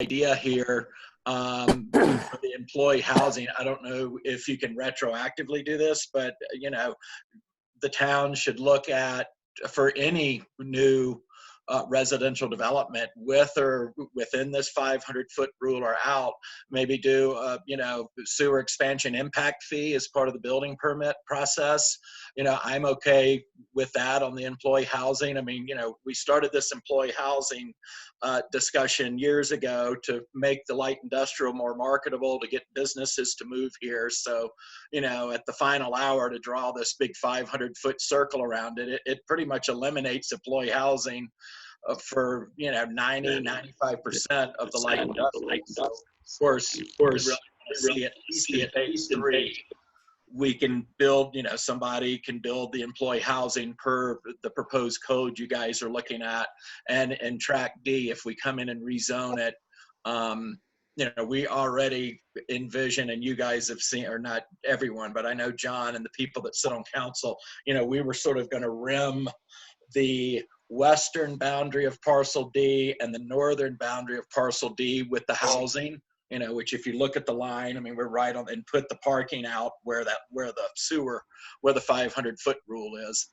idea here for the employee housing. I don't know if you can retroactively do this, but you know, the town should look at, for any new residential development, with or within this 500-foot rule or out, maybe do a, you know, sewer expansion impact fee as part of the building permit process. You know, I'm okay with that on the employee housing. I mean, you know, we started this employee housing discussion years ago to make the light industrial more marketable, to get businesses to move here. So, you know, at the final hour, to draw this big 500-foot circle around it, it pretty much eliminates employee housing for, you know, 90–95% of the light industrial. So, of course, we really want to see at least in phase 3, we can build, you know, somebody can build the employee housing per the proposed code you guys are looking at. And in track D, if we come in and rezone it, you know, we already envision, and you guys have seen, or not everyone, but I know John and the people that sit on council, you know, we were sort of going to rim the western boundary of parcel D and the northern boundary of parcel D with the housing, you know, which if you look at the line, I mean, we're right on, and put the parking out where the sewer, where the 500-foot rule is.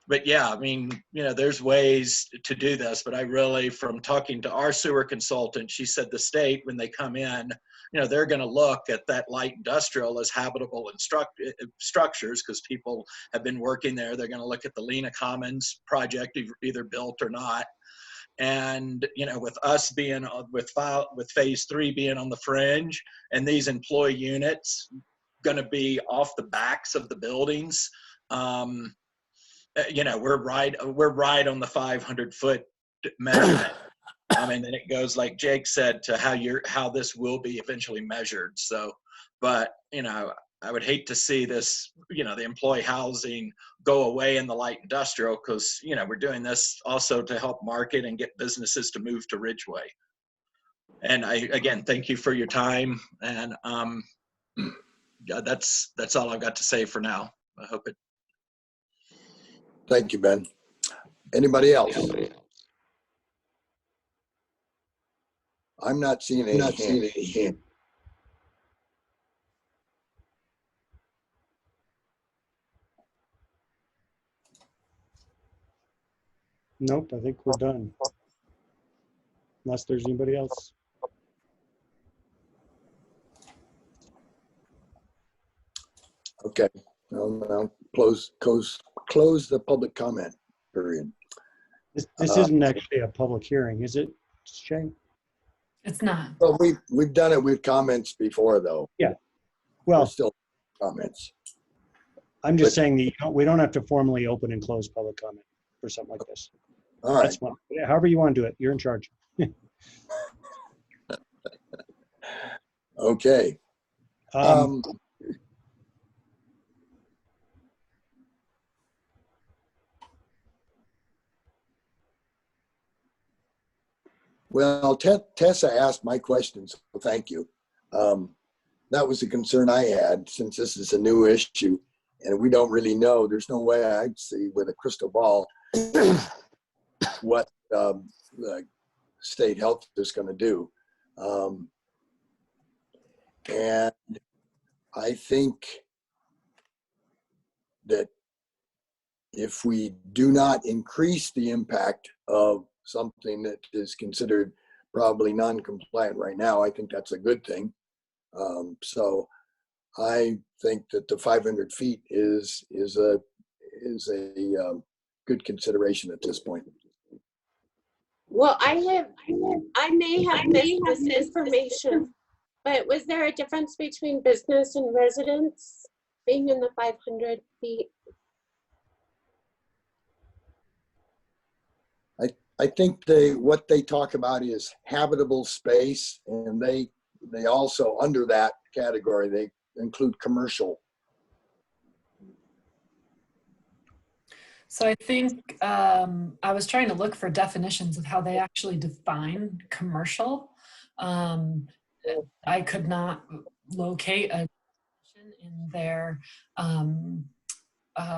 But yeah, I mean, you know, there's ways to do this, but I really, from talking to our sewer consultant, she said the state, when they come in, you know, they're going to look at that light industrial as habitable and structures, because people have been working there. They're going to look at the Lena Commons project, either built or not. And, you know, with us being with phase 3 being on the fringe, and these employee units going to be off the backs of the buildings, you know, we're right on the 500-foot measurement. And then it goes, like Jake said, to how this will be eventually measured. So, but, you know, I would hate to see this, you know, the employee housing go away in the light industrial, because, you know, we're doing this also to help market and get businesses to move to Ridgway. And again, thank you for your time. And yeah, that's all I've got to say for now. I hope it. Thank you, Ben. Anybody else? I'm not seeing any hands. Nope, I think we're done. Unless there's anybody else. Okay, I'll close the public comment period. This isn't actually a public hearing, is it, Shay? It's not. Well, we've done it with comments before, though. Yeah. Well, there's still comments. I'm just saying that we don't have to formally open and close public comment for something like this. All right. That's one. However you want to do it, you're in charge. Okay. Well, Tessa asked my questions, so thank you. That was a concern I had, since this is a new issue and we don't really know. There's no way I'd see with a crystal ball what the state health is going to do. And I think that if we do not increase the impact of something that is considered probably non-compliant right now, I think that's a good thing. So I think that the 500 feet is a good consideration at this point. Well, I may have missed this information, but was there a difference between business and residents being in the 500 feet? I think what they talk about is habitable space, and they also, under that category, they include commercial. So I think I was trying to look for definitions of how they actually define commercial. I could not locate a definition in their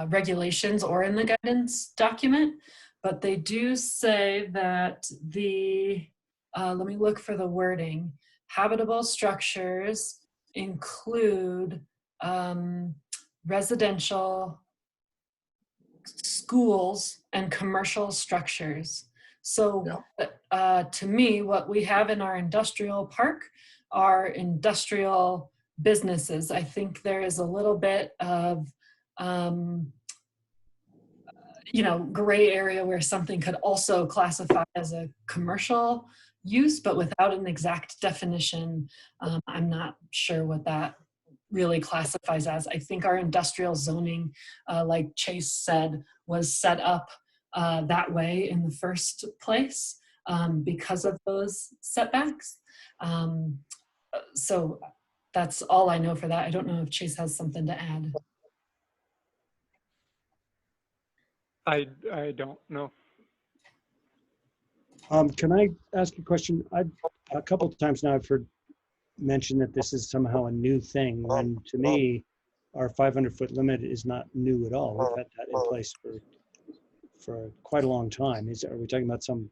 regulations or in the guidance document, but they do say that the let me look for the wording. Habitable structures include residential, schools, and commercial structures. So to me, what we have in our industrial park are industrial businesses. I think there is a little bit of gray area where something could also classify as a commercial use, but without an exact definition, I'm not sure what that really classifies as. I think our industrial zoning, like Chase said, was set up that way in the first place because of those setbacks. So that's all I know for that. I don't know if Chase has something to add. I don't know. Can I ask a question? A couple of times now I've heard mention that this is somehow a new thing, when to me, our 500-foot limit is not new at all. We've had that in place for quite a long time. Are we talking about some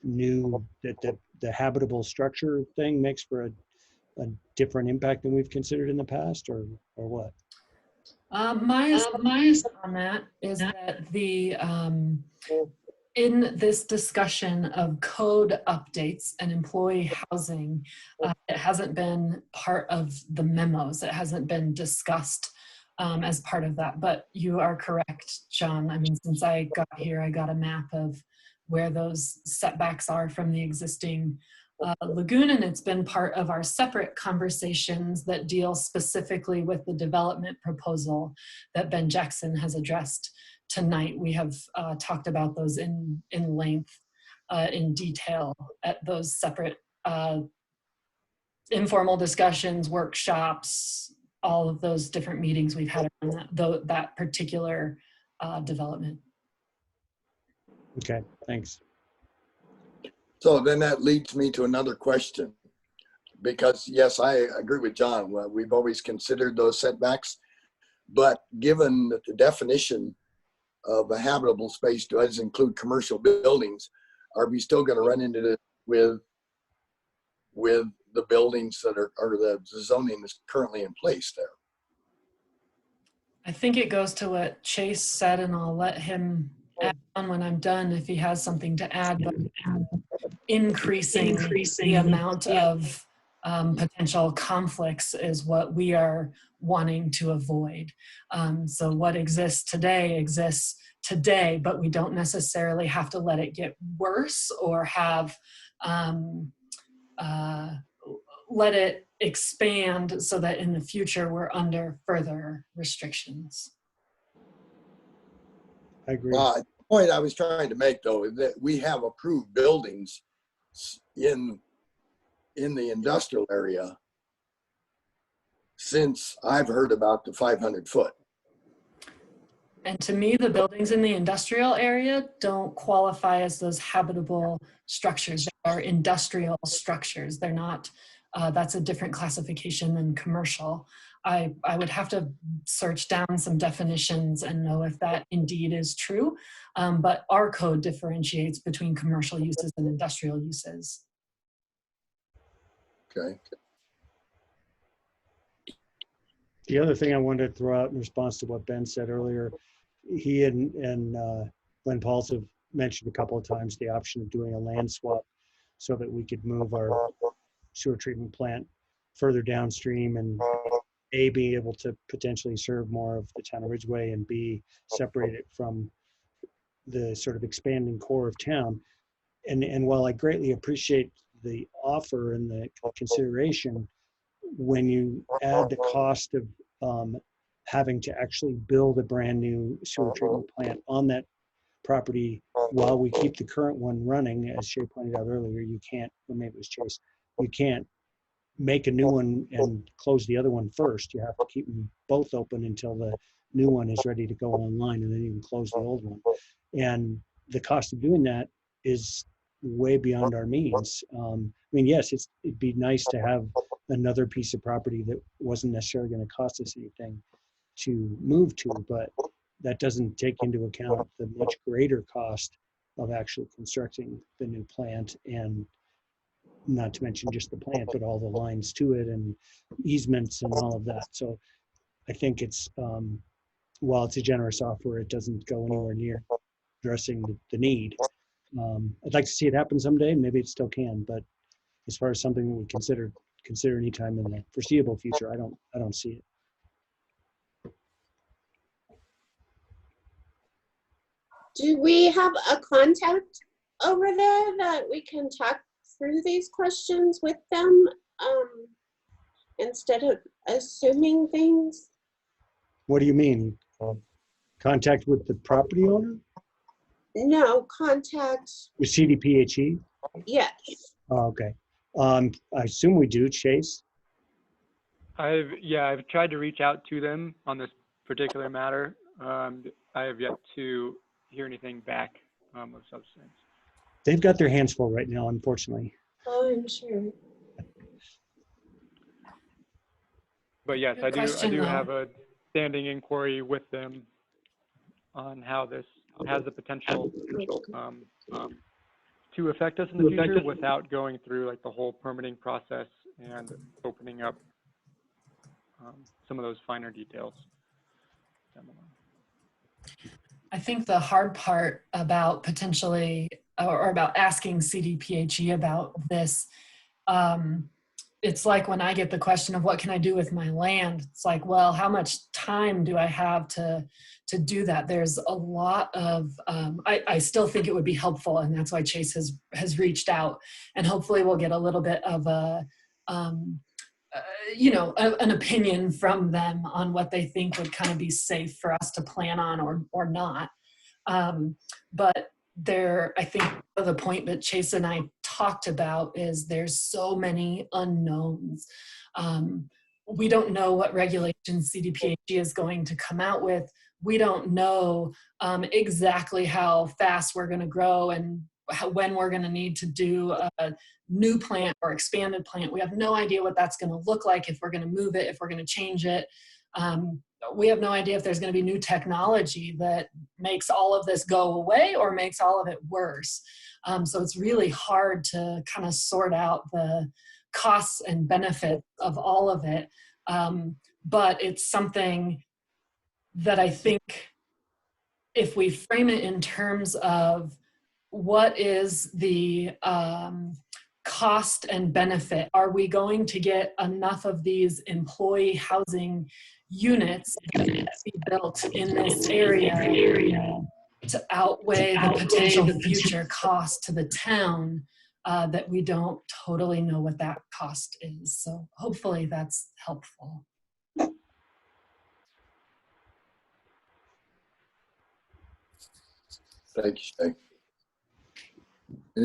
new, that the habitable structure thing makes for a different impact than we've considered in the past, or what? My on that is that in this discussion of code updates and employee housing, it hasn't been part of the memos. It hasn't been discussed as part of that. But you are correct, John. I mean, since I got here, I got a map of where those setbacks are from the existing lagoon, and it's been part of our separate conversations that deal specifically with the development proposal that Ben Jackson has addressed tonight. We have talked about those in length, in detail at those separate informal discussions, workshops, all of those different meetings we've had on that particular development. Okay, thanks. So then that leads me to another question, because yes, I agree with John. Well, we've always considered those setbacks, but given that the definition of a habitable space does include commercial buildings, are we still going to run into this with the buildings that are, or the zoning that's currently in place there? I think it goes to what Chase said, and I'll let him add on when I'm done if he has something to add, but increasing the amount of potential conflicts is what we are wanting to avoid. So what exists today, but we don't necessarily have to let it get worse or have let it expand so that in the future we're under further restrictions. I agree. The point I was trying to make, though, is that we have approved buildings in the industrial area since I've heard about the 500 foot. And to me, the buildings in the industrial area don't qualify as those habitable structures. They are industrial structures. They're not, that's a different classification than commercial. I would have to search down some definitions and know if that indeed is true. But our code differentiates between commercial uses and industrial uses. Okay. The other thing I wanted to throw out in response to what Ben said earlier, he and Glenn Pauls have mentioned a couple of times the option of doing a land swap so that we could move our sewer treatment plant further downstream and A, be able to potentially serve more of the town of Ridgway, and B, separate it from the sort of expanding core of town. And while I greatly appreciate the offer and the consideration, when you add the cost of having to actually build a brand new sewer treatment plant on that property while we keep the current one running, as Shay pointed out earlier, you can't, or maybe it was Chase, you can't make a new one and close the other one first. You have to keep them both open until the new one is ready to go online, and then you can close the old one. And the cost of doing that is way beyond our means. I mean, yes, it'd be nice to have another piece of property that wasn't necessarily going to cost us anything to move to, but that doesn't take into account the much greater cost of actually constructing the new plant and not to mention just the plant, but all the lines to it and easements and all of that. So I think it's, while it's a generous offer, it doesn't go anywhere near addressing the need. I'd like to see it happen someday, and maybe it still can, but as far as something that we consider anytime in the foreseeable future, I don't see it. Do we have a contact over there that we can talk through these questions with them instead of assuming things? What do you mean? Contact with the property owner? No, contact, With CDPHE? yes. Oh, okay. I assume we do, Chase. I've tried to reach out to them on this particular matter. I have yet to hear anything back of substance. They've got their hands full right now, unfortunately. Oh, I'm sure. But yes, Good I question, do though. have a standing inquiry with them on how this has the potential to affect us in the future without going through like the whole permitting process and opening up some of those finer details. I think the hard part about potentially, or about asking CDPHE about this, it's like when I get the question of what can I do with my land? It's like, well, how much time do I have to do that? There's a lot of, I still think it would be helpful, and that's why Chase has reached out, and hopefully we'll get a little bit of a, an opinion from them on what they think would kind of be safe for us to plan on or not. But I think the point that Chase and I talked about is there's so many unknowns. We don't know what regulations CDPHE is going to come out with. We don't know exactly how fast we're going to grow and when we're going to need to do a new plant or expanded plant. We have no idea what that's going to look like, if we're going to move it, if we're going to change it. We have no idea if there's going to be new technology that makes all of this go away or makes all of it worse. So it's really hard to kind of sort out the costs and benefits of all of it. But it's something that I think if we frame it in terms of what is the cost and benefit, are we going to get enough of these employee housing units that be built in this area to outweigh the potential future cost to the town, that we don't totally know what that cost is. So hopefully that's helpful. Thank you.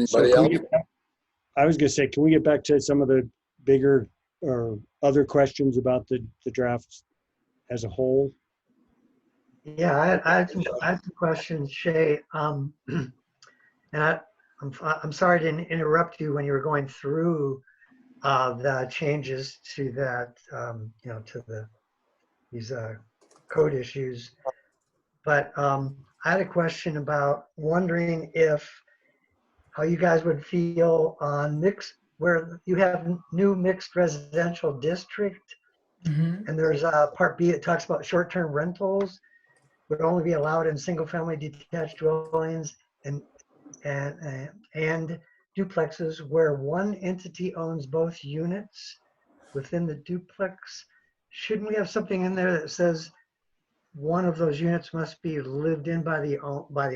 So Anybody else? I was going to say, can we get back to some of the bigger or other questions about the draft as a whole? Yeah, I had some questions, Shay. And I'm sorry to interrupt you when you were going through the changes to that, to these code issues. But I had a question about wondering how you guys would feel on where you have new mixed residential district. Mm-hmm. And there's part B that talks about short-term rentals would only be allowed in single-family detached dwellings and duplexes where one entity owns both units within the duplex. Shouldn't we have something in there that says one of those units must be lived in by the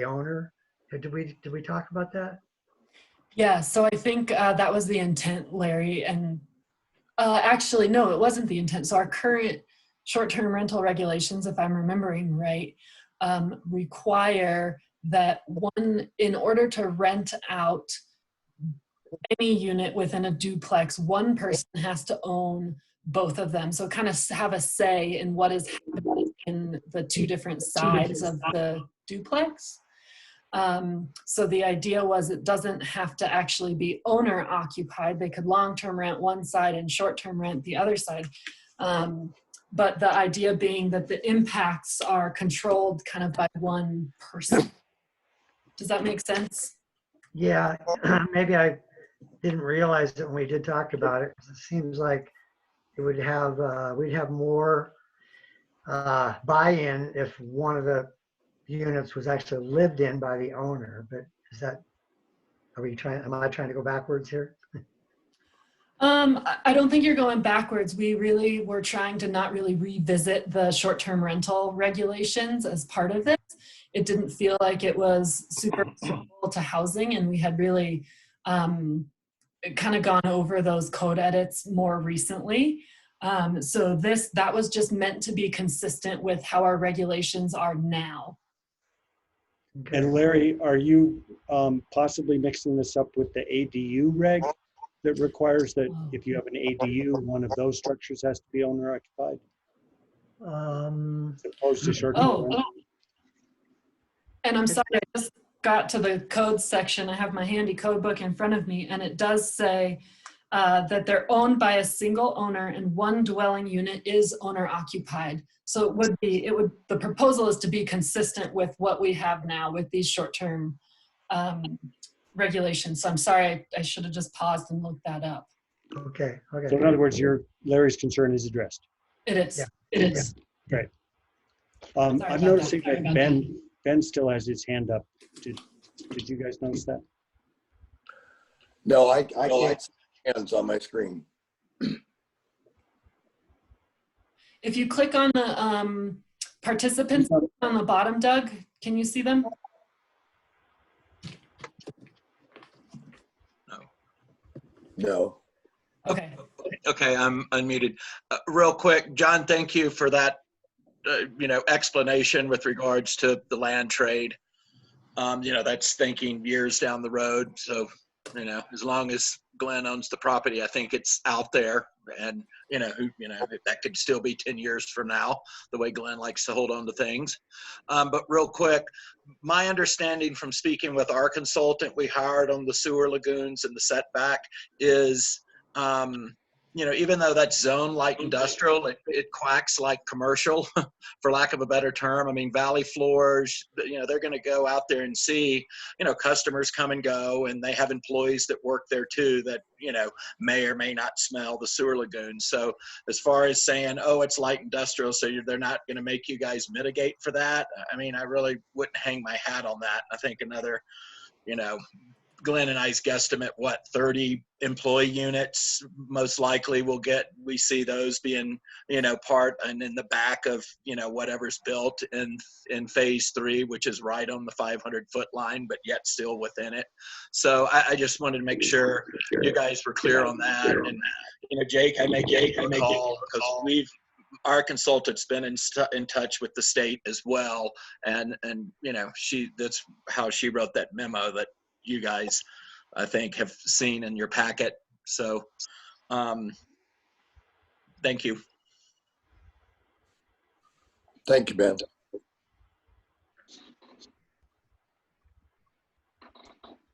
owner? Did we talk about that? Yeah, so I think that was the intent, Larry. And actually, no, it wasn't the intent. So our current short-term rental regulations, if I'm remembering right, require that in order to rent out any unit within a duplex, one person has to own both of them. So kind of have a say in what is happening in the two different sides of the duplex. So the idea was it doesn't have to actually be owner occupied. They could long-term rent one side and short-term rent the other side. But the idea being that the impacts are controlled kind of by one person. Does that make sense? Yeah, maybe didn't realize it when we did talk about it, 'cause it seems like it would have, we'd have more buy-in if one of the units was actually lived in by the owner. But is that, am I trying to go backwards here? I don't think you're going backwards. We really were trying to not really revisit the short-term rental regulations as part of this. It didn't feel like it was super applicable to housing, and we had really kind of gone over those code edits more recently. So that was just meant to be consistent with how our regulations are now. Okay. And Larry, are you possibly mixing this up with the ADU reg that requires that if you have an ADU, one of those structures has to be owner occupied, as opposed to short-term rental? And I'm sorry, I just got to the code section. I have my handy code book in front of me, and it does say that they're owned by a single owner and one dwelling unit is owner occupied. So the proposal is to be consistent with what we have now with these short-term regulations. So I'm sorry, I should have just paused and looked that up. Okay. So in other words, Larry's concern is addressed. It is. Yeah. It is. Great. Sorry I'm about noticing that. that Ben still has his hand up. Did you guys notice that? No, I can't see hands on my screen. If you click on the participants on the bottom, Doug, can you see them? No. Okay. Okay, I'm unmuted. Real quick, John, thank you for that, explanation with regards to the land trade. That's thinking years down the road. So, as long as Glenn owns the property, I think it's out there, and that could still be 10 years from now, the way Glenn likes to hold on to things. But real quick, my understanding from speaking with our consultant we hired on the sewer lagoons and the setback is, even though that's zone light industrial, it quacks like commercial, for lack of a better term. I mean, valley floors, they're going to go out there and see, customers come and go, and they have employees that work there too that, may or may not smell the sewer lagoon. So as far as saying, oh, it's light industrial, so they're not going to make you guys mitigate for that, I mean, I really wouldn't hang my hat on that. I think another, Glenn and I's guesstimate, 30 employee units most likely we see those being, part and in the back of, whatever's built in phase 3, which is right on the 500-foot line, but yet still within it. So I just wanted to make sure you guys were clear on that. And, Jake, I may give you a call because our consultant's been in touch with the state as well. And that's how she wrote that memo that you guys, I think, have seen in your packet. So, thank you. Thank you, Ben.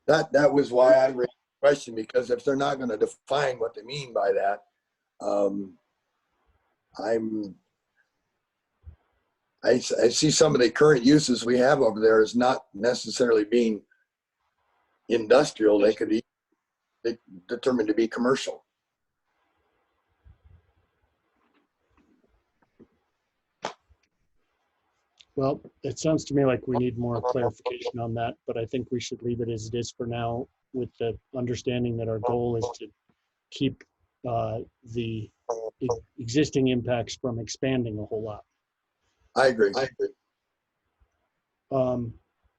That was why I raised the question, because if they're not going to define what they mean by that, I see some of the current uses we have over there as not necessarily being industrial. They could be determined to be commercial. Well, it sounds to me like we need more clarification on that, but I think we should leave it as it is for now, with the understanding that our goal is to keep the existing impacts from expanding a whole lot. I agree.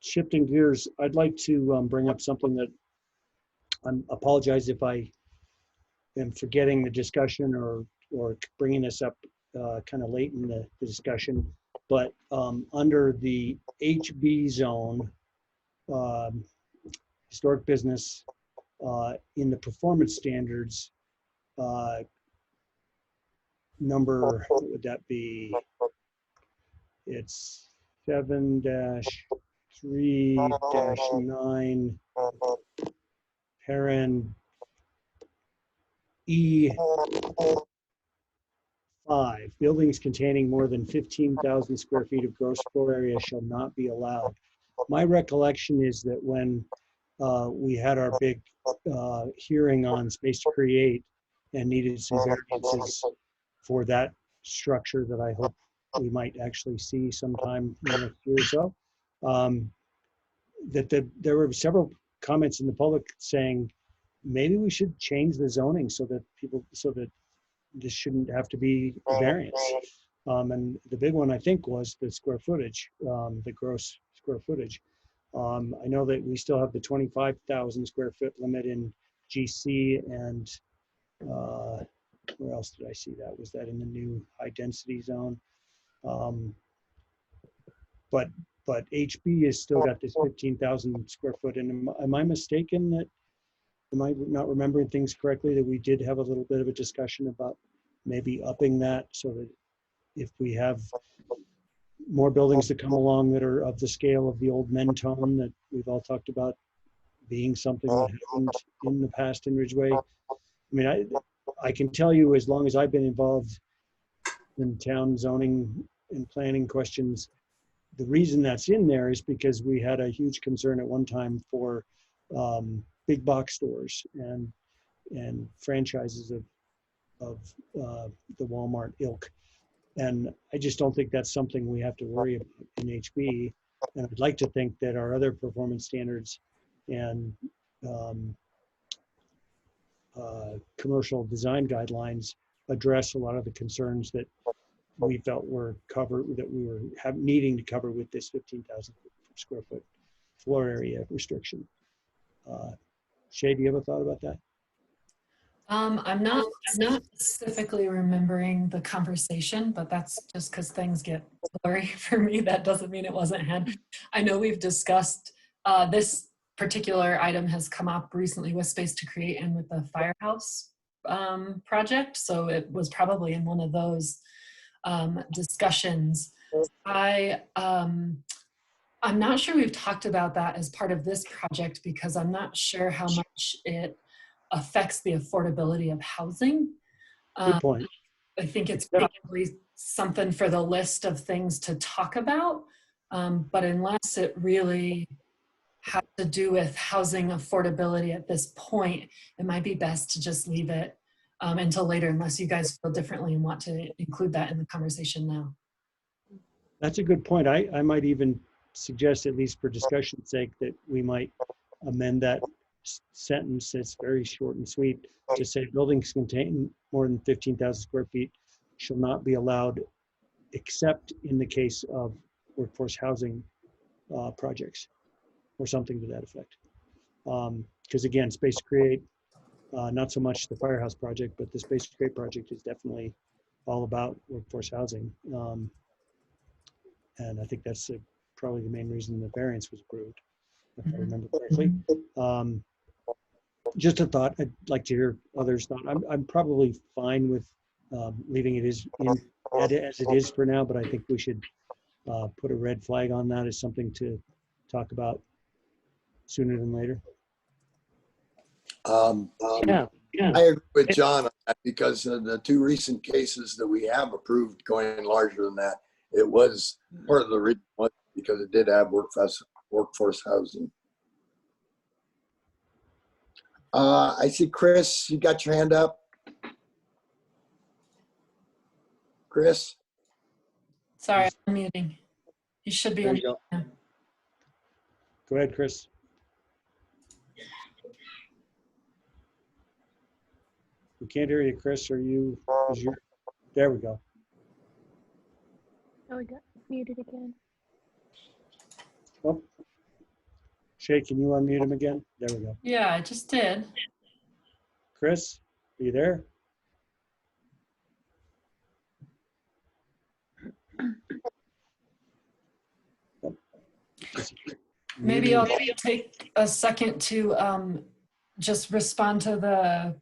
Shifting gears, I'd like to bring up something that I apologize if I am forgetting the discussion or bringing this up kind of late in the discussion, but under the HB zone, historic business, in the performance standards, number, what would that be? It's 7-3-9 parent E5. Buildings containing more than 15,000 square feet of gross floor area shall not be allowed. My recollection is that when we had our big hearing on Space to Create and needed some variances for that structure that I hope we might actually see sometime in the next year or so. There were several comments in the public saying maybe we should change the zoning so that this shouldn't have to be a variance. And the big one, I think, was the square footage, the gross square footage. I know that we still have the 25,000 square foot limit in GC, and where else did I see that? Was that in the new high density zone? But HB has still got this 15,000 square foot. And am I mistaken that, am I not remembering things correctly, that we did have a little bit of a discussion about maybe upping that so that if we have more buildings that come along that are of the scale of the old Mentone that we've all talked about being something that happened in the past in Ridgway. I mean, I can tell you, as long as I've been involved in town zoning and planning questions, the reason that's in there is because we had a huge concern at one time for big box stores and franchises of the Walmart ilk. And I just don't think that's something we have to worry about in HB. And I'd like to think that our other performance standards and commercial design guidelines address a lot of the concerns that we felt were covered, that we were needing to cover with this 15,000 square foot floor area restriction. Shay, do you have a thought about that? I'm not specifically remembering the conversation, but that's just because things get blurry for me. That doesn't mean it wasn't had. I know we've discussed this particular item has come up recently with Space to Create and with the Firehouse project. So it was probably in one of those discussions. I'm not sure we've talked about that as part of this project because I'm not sure how much it affects the affordability of housing. Good point. I think it's probably something for the list of things to talk about, but unless it really has to do with housing affordability at this point, it might be best to just leave it until later, unless you guys feel differently and want to include that in the conversation now. That's a good point. I might even suggest, at least for discussion's sake, that we might amend that sentence. It's very short and sweet to say buildings containing more than 15,000 square feet shall not be allowed except in the case of workforce housing projects or something to that effect. Because again, Space to Create, not so much the Firehouse project, but the Space to Create project is definitely all about workforce housing. And I think that's probably the main reason the variance was approved, if I remember correctly. Just a thought. I'd like to hear others' thought. I'm probably fine with leaving it as it is for now, but I think we should put a red flag on that as something to talk about sooner than later. I agree with John on that because of the two recent cases that we have approved going larger than that, it was part of the reason because it did have workforce housing. I see Chris, you got your hand up. Chris? Sorry, I'm muting. You should be There on. you go. Go ahead, Chris. We can't hear you, Chris. Are you? There we go. Oh, we got muted again. Oh. Shay, can you unmute him again? There we go. Yeah, I just did. Chris, are you there? Maybe I'll take a second to just respond to the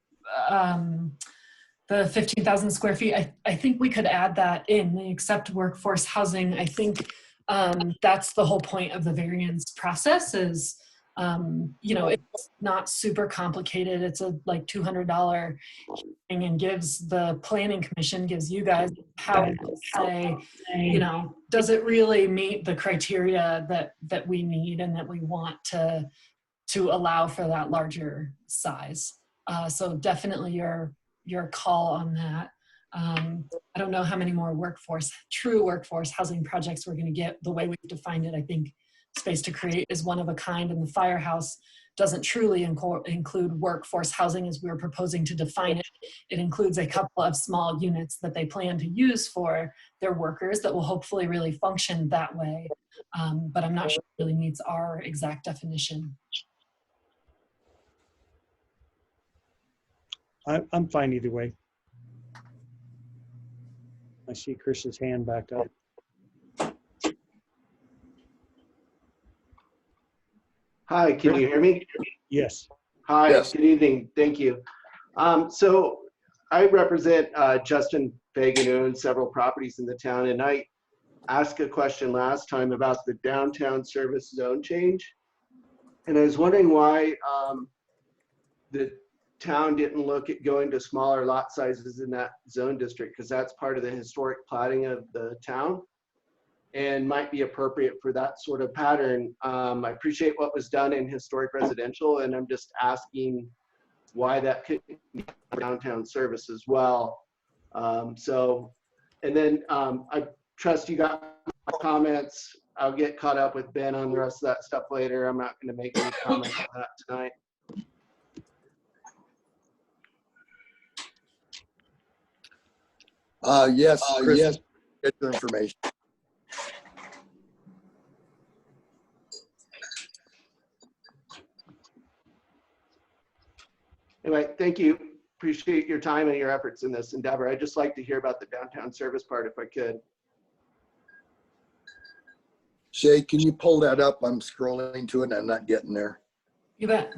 15,000 square feet. I think we could add that in, the except workforce housing. I think that's the whole point of the variance process is, you know, it's not super complicated. It's a like $200 thing and gives the planning commission, gives you guys power to say, you know, does it really meet the criteria that we need and that we want to to allow for that larger size. So definitely your call on that. I don't know how many more true workforce housing projects we're going to get. The way we've defined it, I think Space to Create is one of a kind, and the Firehouse doesn't truly include workforce housing as we're proposing to define it. It includes a couple of small units that they plan to use for their workers that will hopefully really function that way. But I'm not sure it really meets our exact definition. I'm fine either way. I see Chris's hand back up. Hi, can you hear me? Yes. Hi, Yes. good evening. Thank you. So I represent Justin Fagan, who owns several properties in the town, and I asked a question last time about the downtown service zone change. And I was wondering why the town didn't look at going to smaller lot sizes in that zone district, because that's part of the historic plating of the town and might be appropriate for that sort of pattern. I appreciate what was done in historic residential, and I'm just asking why that couldn't be downtown service as well. And then I trust you got my comments. I'll get caught up with Ben on the rest of that stuff later. I'm not going to make any comments on that tonight. Yes, Chris, Yes. get your information. Anyway, thank you. Appreciate your time and your efforts in this endeavor. I'd just like to hear about the downtown service part if I could. Shay, can you pull that up? I'm scrolling to it and I'm not getting there. You bet.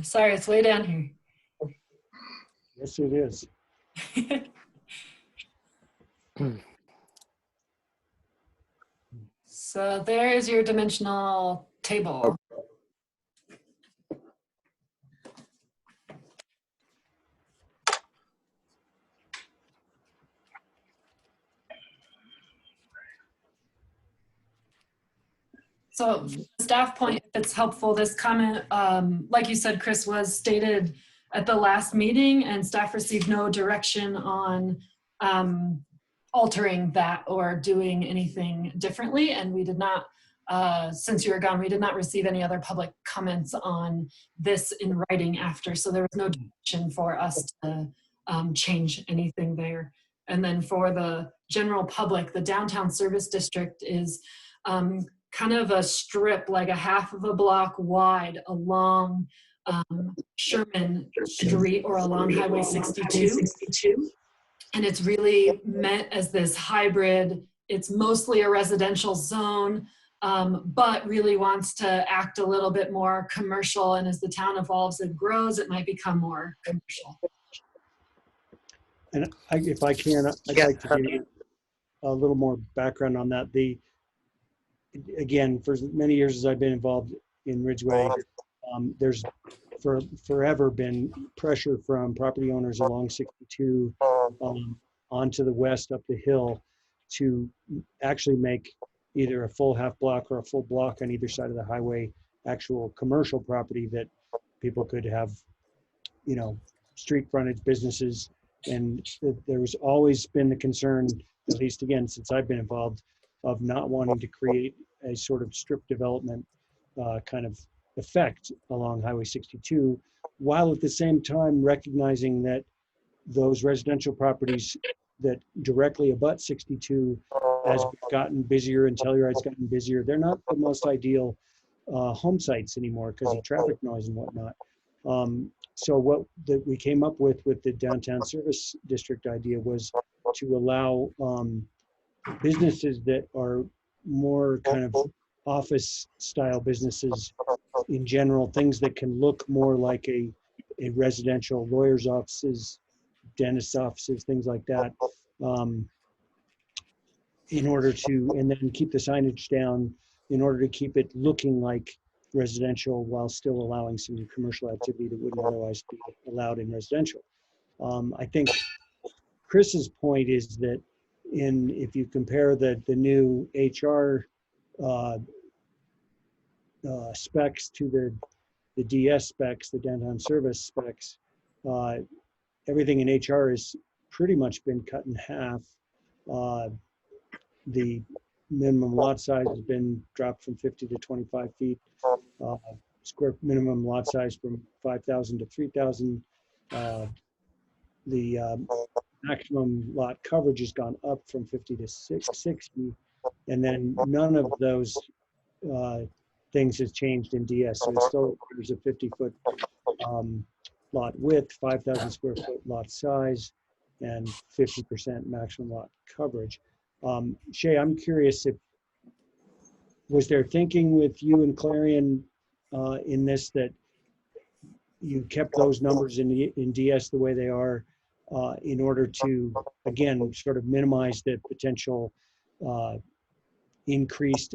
Sorry, it's way down here. Yes, it is. So there is your dimensional table. So from the staff point, if it's helpful, this comment, like you said, Chris, was stated at the last meeting, and staff received no direction on altering that or doing anything differently. And we did not, since you were gone, we did not receive any other public comments on this in writing after. So there was no direction for us to change anything there. And then for the general public, the downtown service district is kind of a strip, like a half of a block wide along Sherman Street or along Highway 62. And it's really meant as this hybrid. It's mostly a residential zone, but really wants to act a little bit more commercial. And as the town evolves and grows, it might become more commercial. And if I can, I'd like to give you a little more background on that. Again, for as many years as I've been involved in Ridgway, there's forever been pressure from property owners along 62 onto the west up the hill to actually make either a full half block or a full block on either side of the highway actual commercial property that people could have, you know, street frontage businesses. And there was always been the concern, at least again since I've been involved, of not wanting to create a sort of strip development kind of effect along Highway 62, while at the same time recognizing that those residential properties that directly abut 62, as we've gotten busier and Telluride's gotten busier, they're not the most ideal home sites anymore because of traffic noise and whatnot. So what we came up with the downtown service district idea was to allow businesses that are more kind of office style businesses in general, things that can look more like a residential, lawyer's offices, dentist offices, things like that, in order to, and then keep the signage down in order to keep it looking like residential while still allowing some commercial activity that wouldn't otherwise be allowed in residential. I think Chris's point is that if you compare the new HR specs to the DS specs, the downtown service specs, everything in HR has pretty much been cut in half. The minimum lot size has been dropped from 50 to 25 feet. Minimum lot size from 5,000 to 3,000. The maximum lot coverage has gone up from 50 to 60, and then none of those things has changed in DS. So it still requires a 50-foot lot width, 5,000 square foot lot size, and 50% maximum lot coverage. Shay, I'm curious, was there thinking with you and Clarion in this that you kept those numbers in DS the way they are in order to, again, sort of minimize the potential increased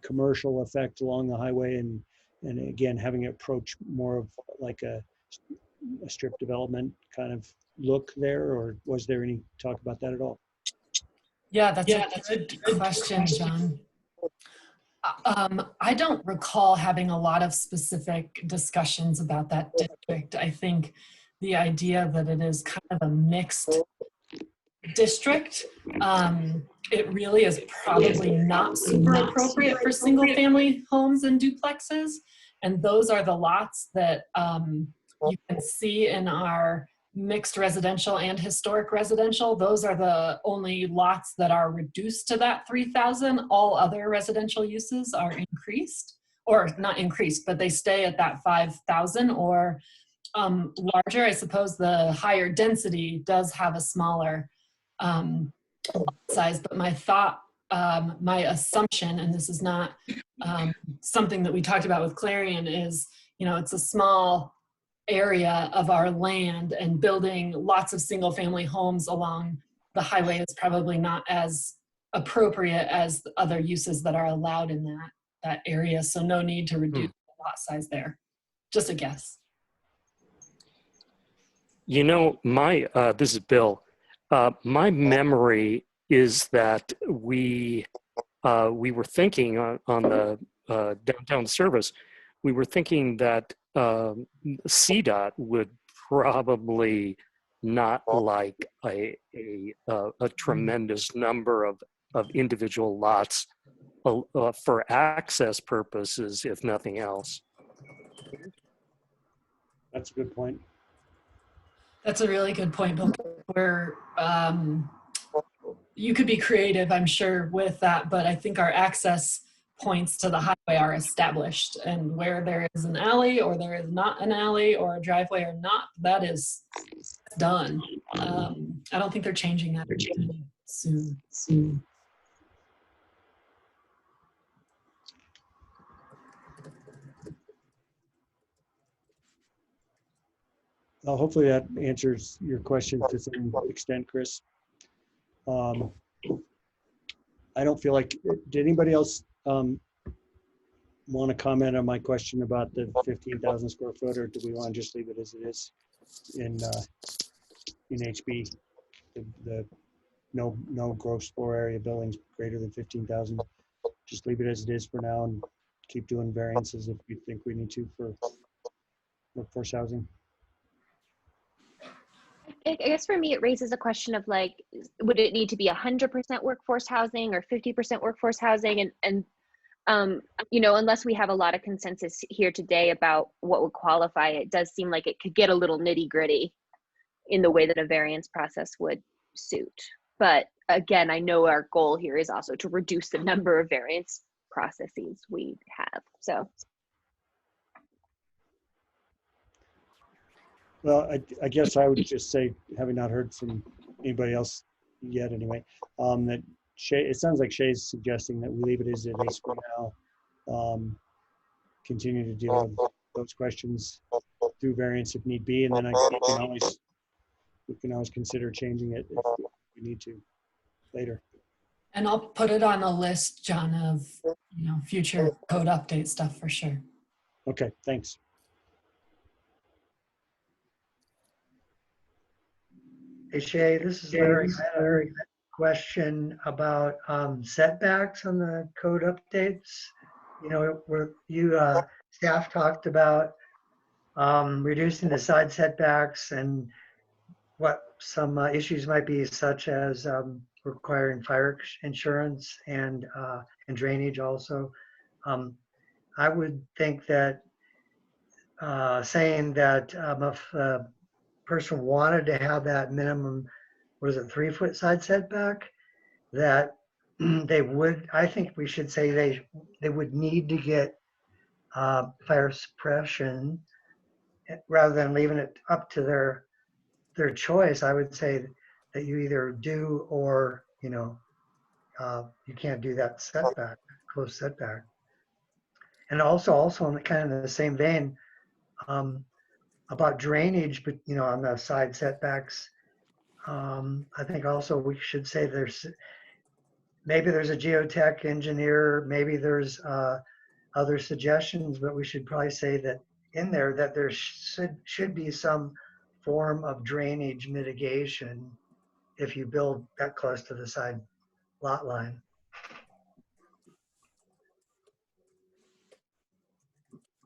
commercial effect along the highway, and again, having it approach more of like a strip development kind of look there, or was there any talk about that at all? Yeah, that's a good question, John. I don't recall having a lot of specific discussions about that district. I think the idea that it is kind of a mixed district, it really is probably not super appropriate for single family homes and duplexes. And those are the lots that you can see in our mixed residential and historic residential. Those are the only lots that are reduced to that 3,000. All other residential uses are increased, or not increased, but they stay at that 5,000 or larger. I suppose the higher density does have a smaller lot size, but my thought, my assumption, and this is not something that we talked about with Clarion, is, it's a small area of our land, and building lots of single family homes along the highway is probably not as appropriate as the other uses that are allowed in that area. So no need to reduce the lot size there. Just a guess. This is Bill. My memory is that we were thinking on the downtown service, we were thinking that CDOT would probably not like a tremendous number of individual lots for access purposes, if nothing else. That's a good point. That's a really good point, Bill. Where you could be creative, I'm sure, with that, but I think our access points to the highway are established, and where there is an alley or there is not an alley or a driveway or not, that is done. I don't think they're changing that soon. Hopefully that answers your question to some extent, Chris. I don't feel like, did anybody else want to comment on my question about the 15,000 square foot, or do we want to just leave it as it is in HB? The no gross floor area buildings greater than 15,000. Just leave it as it is for now and keep doing variances if we think we need to for workforce housing. I guess for me, it raises a question of like, would it need to be 100% workforce housing or 50% workforce housing? And unless we have a lot of consensus here today about what would qualify, it does seem like it could get a little nitty gritty in the way that a variance process would suit. But again, I know our goal here is also to reduce the number of variance processes we have, so. Well, I guess I would just say, having not heard from anybody else yet anyway, that Shay, it sounds like Shay's suggesting that we leave it as it is for now, continue to deal with those questions through variance if need be, and then I think we can always consider changing it if we need to later. And I'll put it on the list, John, of future code update stuff for sure. Okay, thanks. Hey Shay, this is Larry. I had a question about setbacks on the code updates. You know, where you staff talked about reducing the side setbacks and what some issues might be, such as requiring fire insurance and drainage also. I would think that saying that if a person wanted to have that minimum, what is it, 3-foot side setback, that they would, I think we should say they would need to get fire suppression rather than leaving it up to their choice. I would say that you either do or, you know, you can't do that setback, close setback. And also in the kind of the same vein, about drainage, but you know, on the side setbacks, I think also we should say maybe there's a geotech engineer, maybe there's other suggestions, but we should probably say that in there that there should be some form of drainage mitigation if you build that close to the side lot line.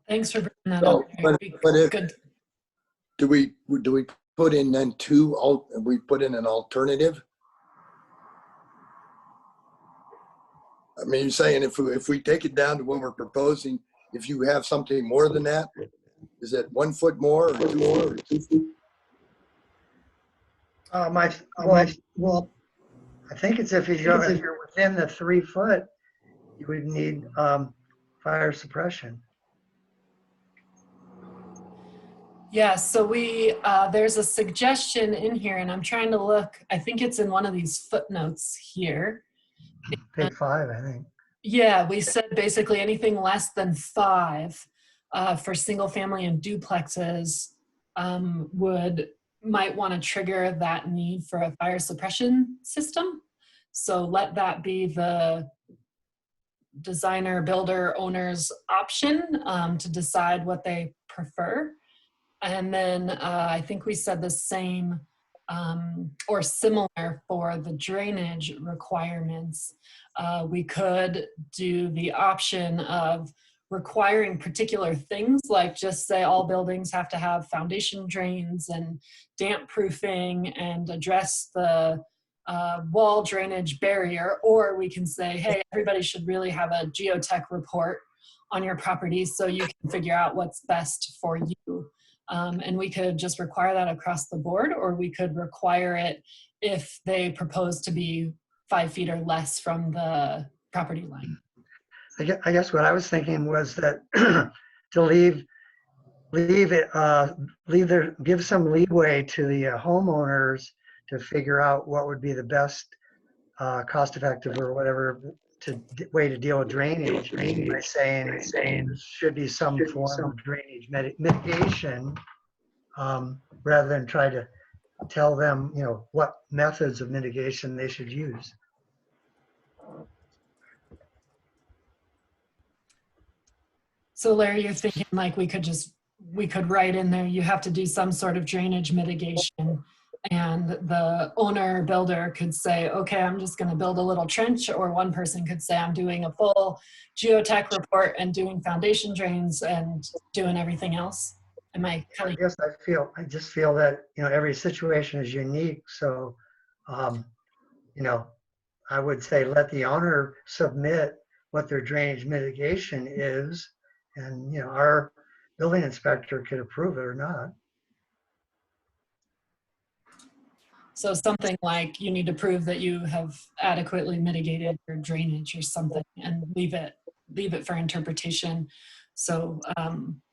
Thanks for bringing that So, up. but if, Good. do we put in then we put in an alternative? I mean, you're saying if we take it down to what we're proposing, if you have something more than that, is it 1 foot more or 2 more? Or 2 feet? Well, I think it's if you're within the 3 foot, you would need fire suppression. Yeah, so there's a suggestion in here, and I'm trying to look, I think it's in one of these footnotes here. Page 5, I think. Yeah, we said basically anything less than 5 for single family and duplexes might want to trigger that need for a fire suppression system. So let that be the designer, builder, owner's option to decide what they prefer. And then I think we said the same or similar for the drainage requirements. We could do the option of requiring particular things, like just say all buildings have to have foundation drains and damp proofing and address the wall drainage barrier, or we can say, hey, everybody should really have a geotech report on your property so you can figure out what's best for you. And we could just require that across the board, or we could require it if they propose to be 5 feet or less from the property line. I guess what I was thinking was that to give some leeway to the homeowners to figure out what would be the best cost-effective or whatever way to deal with drainage by saying there should be some form of drainage mitigation rather than try to tell them, you know, what methods of mitigation they should use. So Larry, you're thinking like we could write in there, you have to do some sort of drainage mitigation, and the owner builder could say, okay, I'm just going to build a little trench, or one person could say, I'm doing a full geotech report and doing foundation drains and doing everything else. Am I kind of? Yes, I just feel that, you know, every situation is unique. So, you know, I would say let the owner submit what their drainage mitigation is, and, you know, our building inspector could approve it or not. So something like you need to prove that you have adequately mitigated your drainage or something, and leave it for interpretation. So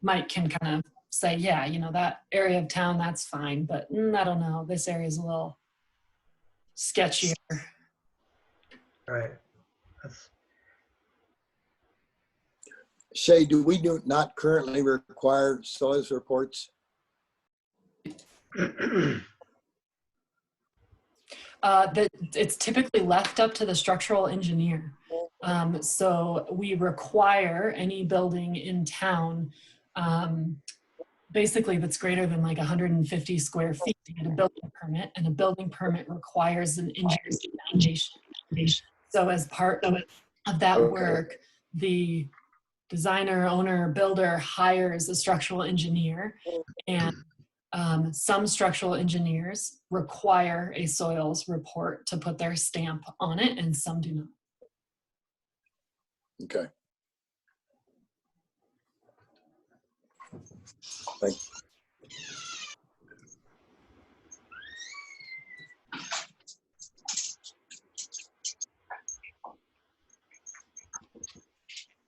Mike can kind of say, yeah, you know, that area of town, that's fine, but I don't know, this area is a little sketchier. Right. Shay, do we not currently require soils reports? It's typically left up to the structural engineer. So we require any building in town basically that's greater than like 150 square feet to get a building permit, and a building permit requires an engineer's foundation. So as part of that work, the designer, owner, builder hires a structural engineer, and some structural engineers require a soils report to put their stamp on it, and some do not. Okay. Thank you.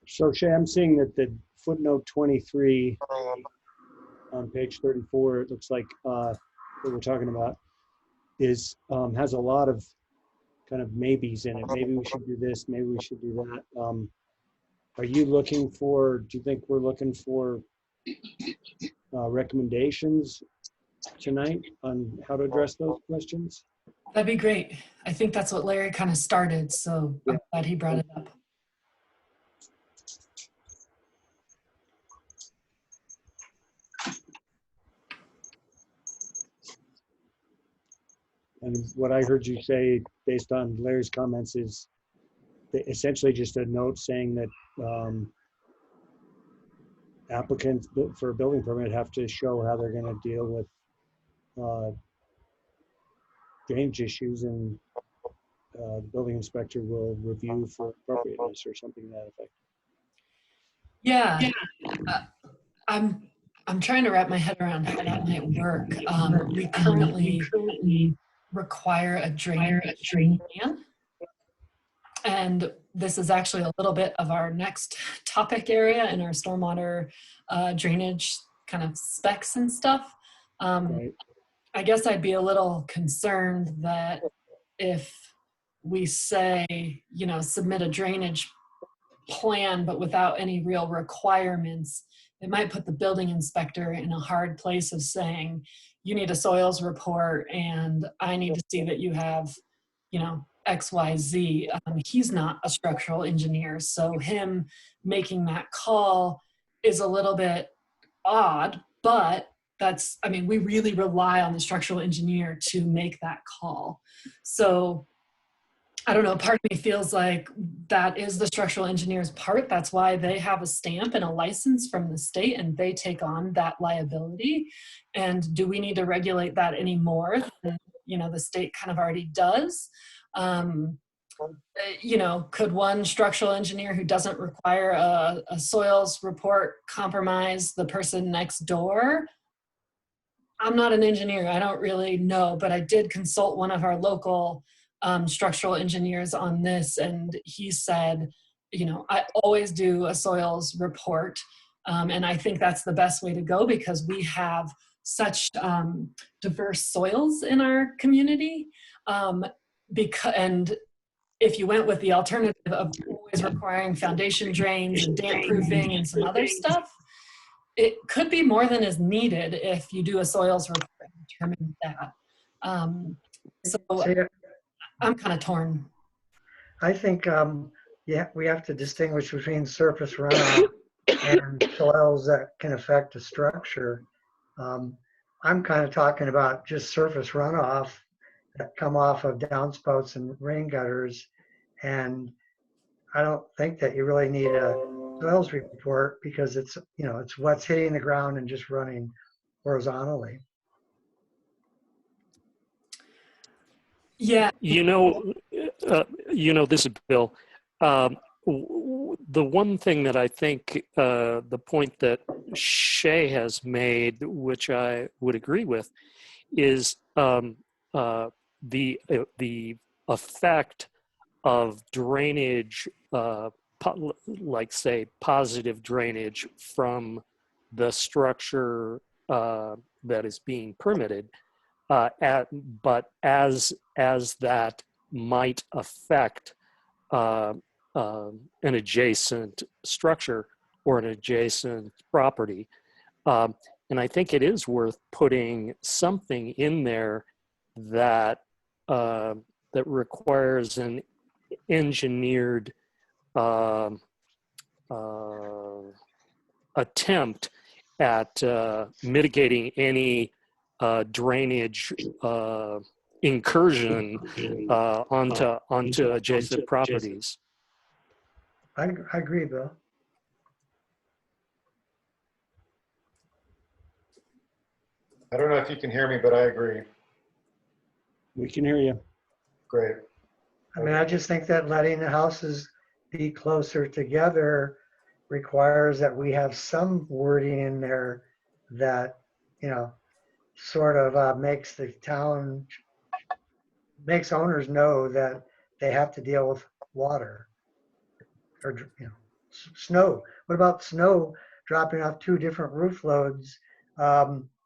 So Shay, I'm seeing that the footnote 23 on page 34, it looks like that we're talking about is has a lot of kind of maybes in it. Maybe we should do this, maybe we should do that. Are you looking for, do you think we're looking for recommendations tonight on how to address those questions? That'd be great. I think that's what Larry kind of started, so I'm glad he brought it up. And what I heard you say, based on Larry's comments, is essentially just a note saying that applicants for a building permit have to show how they're going to deal with drainage issues, and the building inspector will review for appropriateness or something to that effect. Yeah, I'm trying to wrap my head around how that might work. We currently require a drainage plan, and this is actually a little bit of our next topic area in our stormwater drainage kind of specs and stuff. Right. I guess I'd be a little concerned that if we say, you know, submit a drainage plan but without any real requirements, it might put the building inspector in a hard place of saying, you need a soils report and I need to see that you have, you know, XYZ. He's not a structural engineer, so him making that call is a little bit odd, but that's, I mean, we really rely on the structural engineer to make that call. So I don't know, part of me feels like that is the structural engineer's part. That's why they have a stamp and a license from the state and they take on that liability. And do we need to regulate that any more than, you know, the state kind of already does? You know, could one structural engineer who doesn't require a soils report compromise the person next door? I'm not an engineer, I don't really know, but I did consult one of our local structural engineers on this, and he said, you know, I always do a soils report, and I think that's the best way to go because we have such diverse soils in our community. And if you went with the alternative of always requiring foundation drains and damp proofing and some other stuff, it could be more than is needed if you do a soils report and determine that. So I'm kind of torn. I think yeah, we have to distinguish between surface runoff and soils that can affect a structure. I'm kind of talking about just surface runoff that come off of downspouts and rain gutters. And I don't think that you really need a soils report because it's, you know, it's what's hitting the ground and just running horizontally. Yeah. You know, this is Bill. The one thing that I think, the point that Shay has made, which I would agree with, is the effect of drainage, like say positive drainage from the structure that is being permitted, but as that might affect an adjacent structure or an adjacent property. And I think it is worth putting something in there that that requires an engineered attempt at mitigating any drainage incursion onto adjacent properties. I agree, Bill. I don't know if you can hear me, but I agree. We can hear you. Great. I mean, I just think that letting the houses be closer together requires that we have some wording in there that, you know, sort of makes the town, makes owners know that they have to deal with water or, you know, snow. What about snow dropping off 2 different roof loads,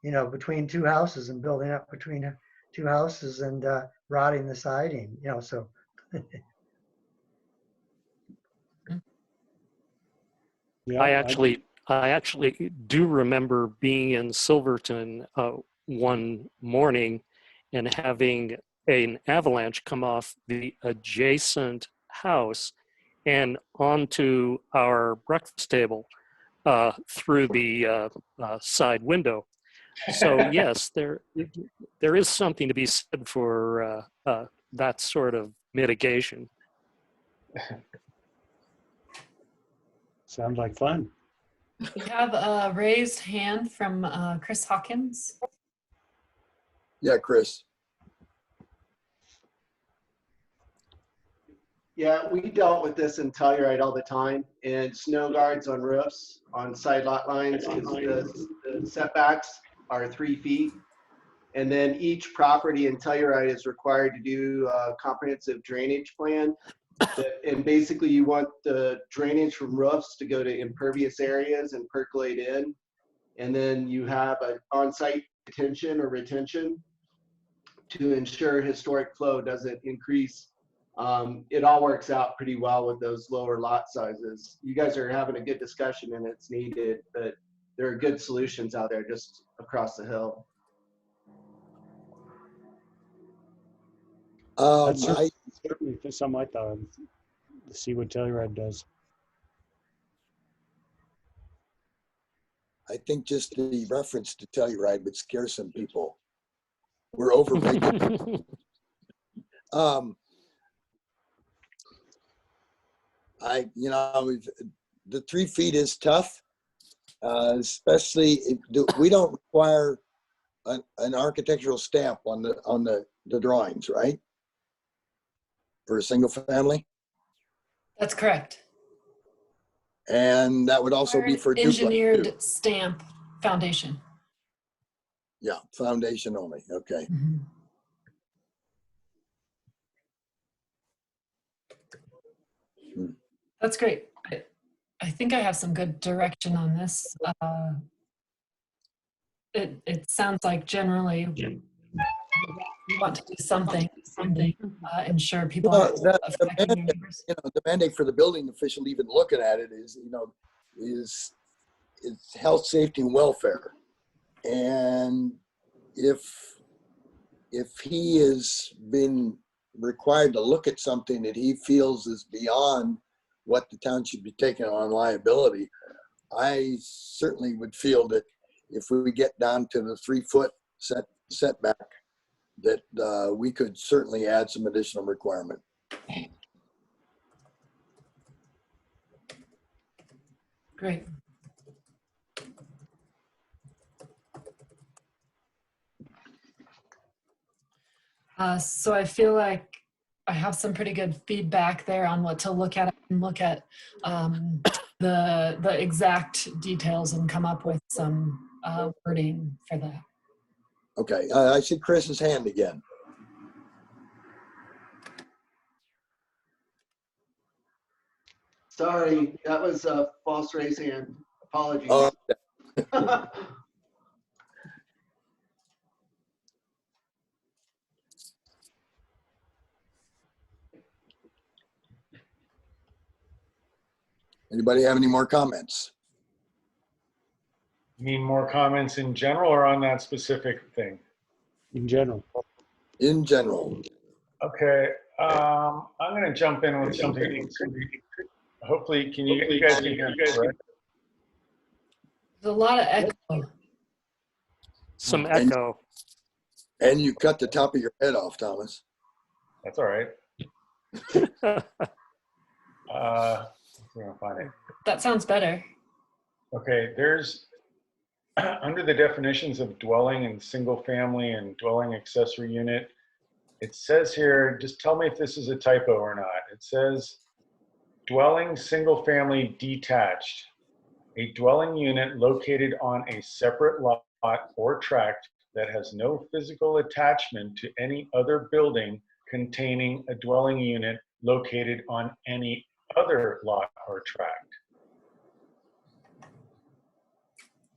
you know, between 2 houses and building up between 2 houses and rotting the siding, you know, so. Yeah, I actually do remember being in Silverton one morning and having an avalanche come off the adjacent house and onto our breakfast table through the side window. So yes, there is something to be said for that sort of mitigation. sounds like fun. We have a raised hand from Chris Hawkins. Yeah, Chris. Yeah, we dealt with this in Telluride all the time, and snow guards on roofs, on side lot lines, because the setbacks are 3 feet. And then each property in Telluride is required to do a comprehensive drainage plan. And basically you want the drainage from roofs to go to impervious areas and percolate in. And then you have an on-site detention or retention to ensure historic flow doesn't increase. It all works out pretty well with those lower lot sizes. You guys are having a good discussion and it's needed, but there are good solutions out there just across the hill. That's certainly something I thought of. See what Telluride does. I think just the reference to Telluride would scare some people. We're overrated. The 3 feet is tough, especially we don't require an architectural stamp on the drawings, right? For a single family. That's correct. And that would also be for engineered duplex, stamp foundation. Yeah, foundation only. Okay. Mm-hmm. That's great. I think I have some good direction on this. It sounds like generally we want to do something, ensure people are affecting their neighbors. The mandate for the building official even looking at it is health, safety, and welfare. And if he has been required to look at something that he feels is beyond what the town should be taking on liability, I certainly would feel that if we get down to the 3 foot setback, that we could certainly add some additional requirement. Great. So I feel like I have some pretty good feedback there on what to look at and look at the exact details and come up with some wording for that. Okay, I see Chris's hand again. Sorry, that was a false raise hand. Apologies. Oh. Anybody have any more comments? You mean more comments in general or on that specific thing? In general. In general. Okay, I'm going to jump in with something. Hopefully, you guys can hear me, right? There's a lot of echo. Some And- echo. And you cut the top of your head off, Thomas. That's all right. We're gonna find it. That sounds better. Okay, there's under the definitions of dwelling and single family and dwelling accessory unit, it says here, just tell me if this is a typo or not. It says dwelling single family detached, a dwelling unit located on a separate lot or tract that has no physical attachment to any other building containing a dwelling unit located on any other lot or tract.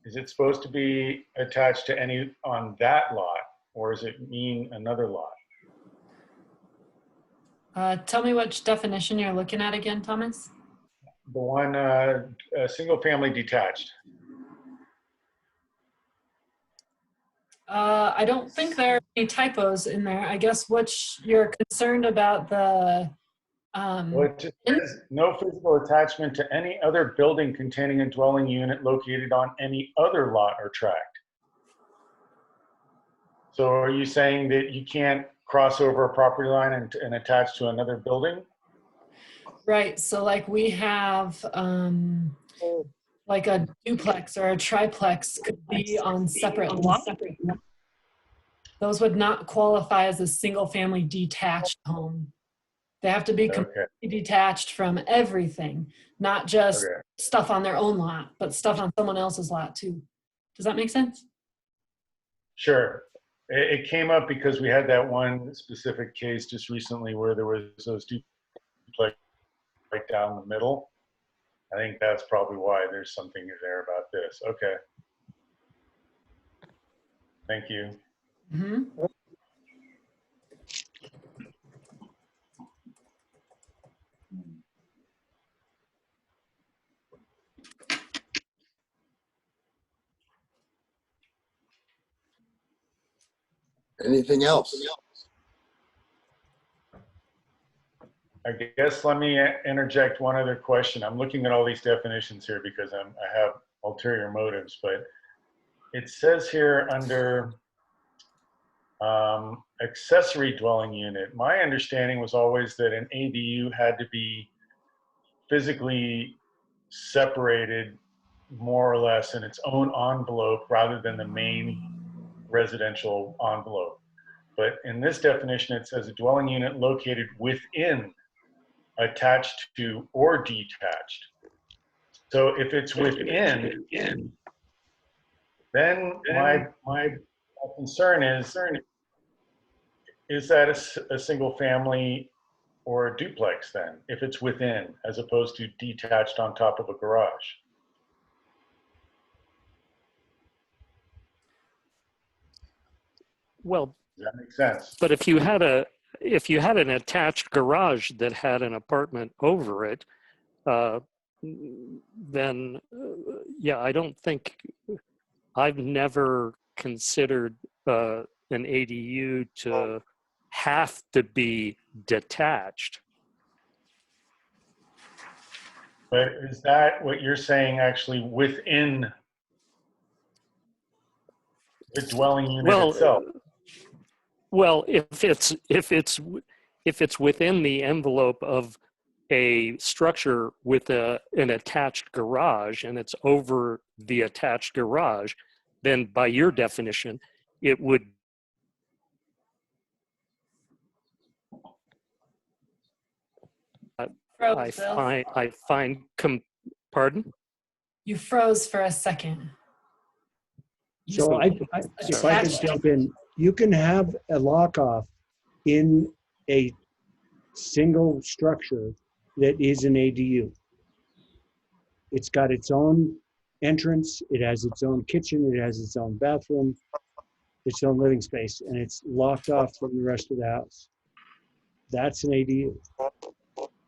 Is it supposed to be attached to any on that lot, or does it mean another lot? Tell me which definition you're looking at again, Thomas. The one, single family detached. I don't think there are any typos in there. I guess you're concerned about the. Well, it just says no physical attachment to any other building containing a dwelling unit located on any other lot or tract. So are you saying that you can't cross over a property line and attach to another building? Right. So like we have like a duplex or a triplex could be on separate lots. Those would not qualify as a single family detached home. They have to be completely detached from everything, not just stuff on their own lot, but stuff on someone else's lot too. Does that make sense? Sure. It came up because we had that one specific case just recently where there was those duplex right down the middle. I think that's probably why there's something there about this. Okay. Thank you. Mm-hmm. Anything else? I guess let me interject one other question. I'm looking at all these definitions here because I have ulterior motives, but it says here under accessory dwelling unit, my understanding was always that an ADU had to be physically separated more or less in its own envelope rather than the main residential envelope. But in this definition, it says a dwelling unit located within, attached to, or detached. So if it's within, then my concern is that a single family or a duplex then, if it's within, as opposed to detached on top of a garage? Well, Does that make sense? but if you had an attached garage that had an apartment over it, then yeah, I don't think, I've never considered an ADU to have to be detached. But is that what you're saying actually within the dwelling unit itself? Well, if it's within the envelope of a structure with an attached garage and it's over the attached garage, then by your definition, it would. I find, pardon? You froze for a second. So if I could jump in, you can have a lock-off in a single structure that is an ADU. It's got its own entrance, it has its own kitchen, it has its own bathroom, its own living space, and it's locked off from the rest of the house. That's an ADU,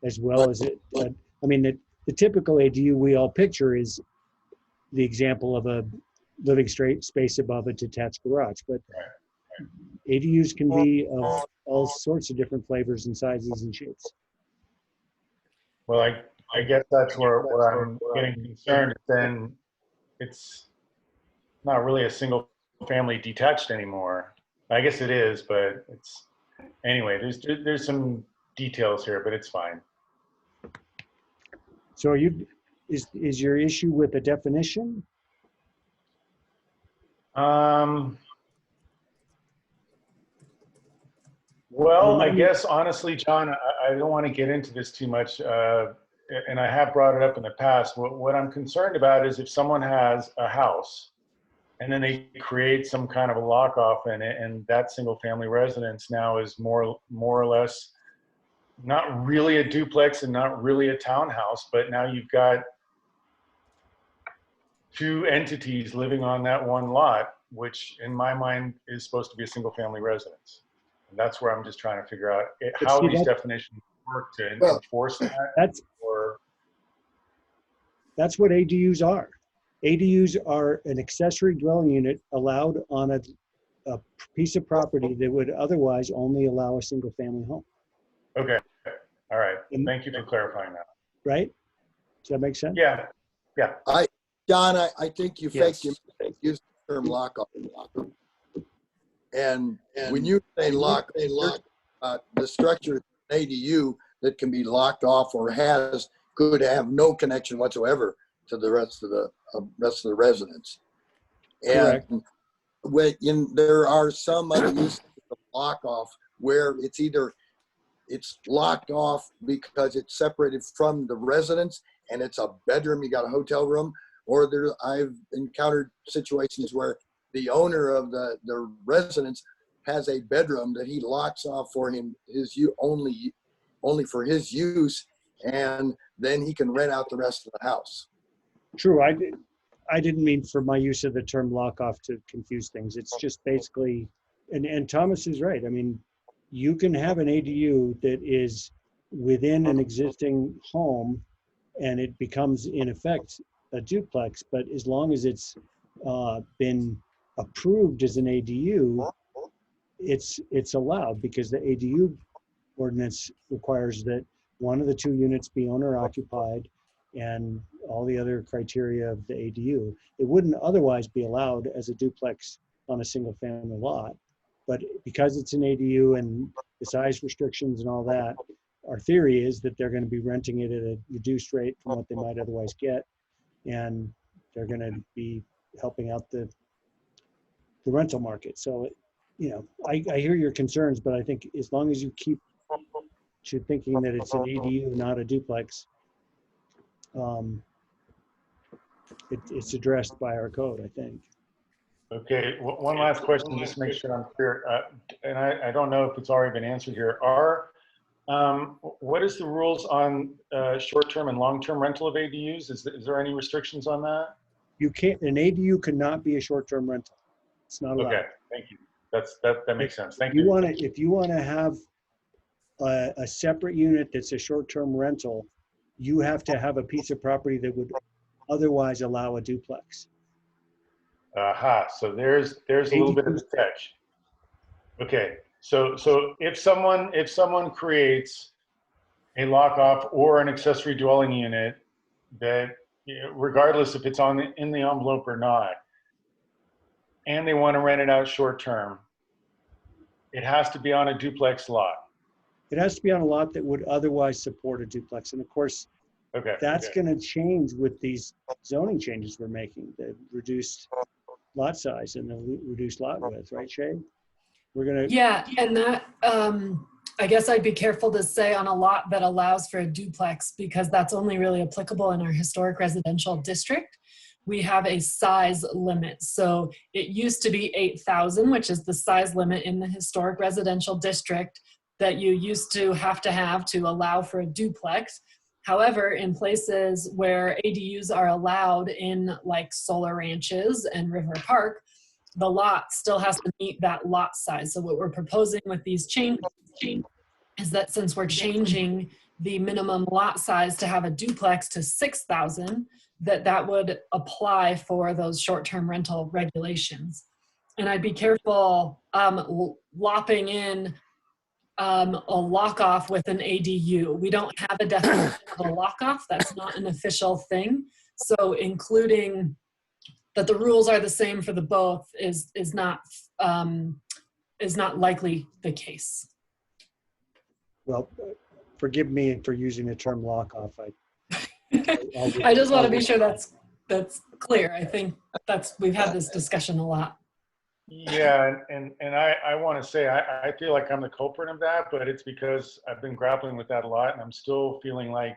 as well as it. I mean, the typical ADU we all picture is the example of a living space above a detached garage, but ADUs can be of all sorts of different flavors and sizes and shapes. Well, I guess that's where I'm getting concerned. Then it's not really a single family detached anymore. I guess it is, but it's, anyway, there's some details here, but it's fine. So are you, is your issue with the definition? Well, I guess honestly, John, I don't want to get into this too much, and I have brought it up in the past. What I'm concerned about is if someone has a house and then they create some kind of a lock off in it, and that single family residence now is more or less not really a duplex and not really a townhouse, but now you've got two entities living on that one lot, which in my mind is supposed to be a single family residence. And that's where I'm just trying to figure out how these definitions work to enforce that. That's what ADUs are. ADUs are an accessory dwelling unit allowed on a piece of property that would otherwise only allow a single family home. Okay. All right. Thank you for clarifying that. Right? Does that make sense? Yeah. Yeah. John, I think you Yes. use the term lock off. And when you say lock, the structure of an ADU that can be locked off or could have no connection whatsoever to the rest of the residents. Correct. And there are some other uses of lock off where it's locked off because it's separated from the residence and it's a bedroom, you got a hotel room, or I've encountered situations where the owner of the residence has a bedroom that he locks off for him, only for his use, and then he can rent out the rest of the house. True. I didn't mean for my use of the term lock off to confuse things. It's just basically, and Thomas is right. I mean, you can have an ADU that is within an existing home and it becomes in effect a duplex, but as long as it's been approved as an ADU, it's allowed, because the ADU ordinance requires that one of the two units be owner occupied and all the other criteria of the ADU. It wouldn't otherwise be allowed as a duplex on a single family lot, but because it's an ADU and the size restrictions and all that, our theory is that they're going to be renting it at a reduced rate from what they might otherwise get, and they're going to be helping out the rental market. So, I hear your concerns, but I think as long as you keep to thinking that it's an ADU, not a duplex, it's addressed by our code, I think. Okay, one last question, just to make sure I'm clear. And I don't know if it's already been answered here. What is the rules on short-term and long-term rental of ADUs? Is there any restrictions on that? You can't, an ADU could not be a short-term rental. It's not allowed. Okay, thank you. That makes sense. Thank you. If you want to have a separate unit that's a short-term rental, you have to have a piece of property that would otherwise allow a duplex. Aha, so there's a little bit of a catch. Okay, so if someone creates a lock off or an accessory dwelling unit that, regardless if it's in the envelope or not, and they want to rent it out short term, it has to be on a duplex lot. It has to be on a lot that would otherwise support a duplex. And of course, that's going to change with these zoning changes we're making, the reduced lot size and the reduced lot width, right, Shay? We're going to. Yeah, and that, I guess I'd be careful to say on a lot that allows for a duplex, because that's only really applicable in our historic residential district. We have a size limit. So it used to be 8,000, which is the size limit in the historic residential district that you used to have to allow for a duplex. However, in places where ADUs are allowed in like solar ranches and River Park, the lot still has to meet that lot size. So what we're proposing with these changes is that since we're changing the minimum lot size to have a duplex to 6,000, that would apply for those short-term rental regulations. And I'd be careful lopping in a lock-off with an ADU. We don't have a definition of a lock-off. That's not an official thing. So including that the rules are the same for the both is not likely the case. Well, forgive me for using the term lock off. I just want to be sure that's clear. I think we've had this discussion a lot. Yeah, and I want to say I feel like I'm the culprit of that, but it's because I've been grappling with that a lot, and I'm still feeling like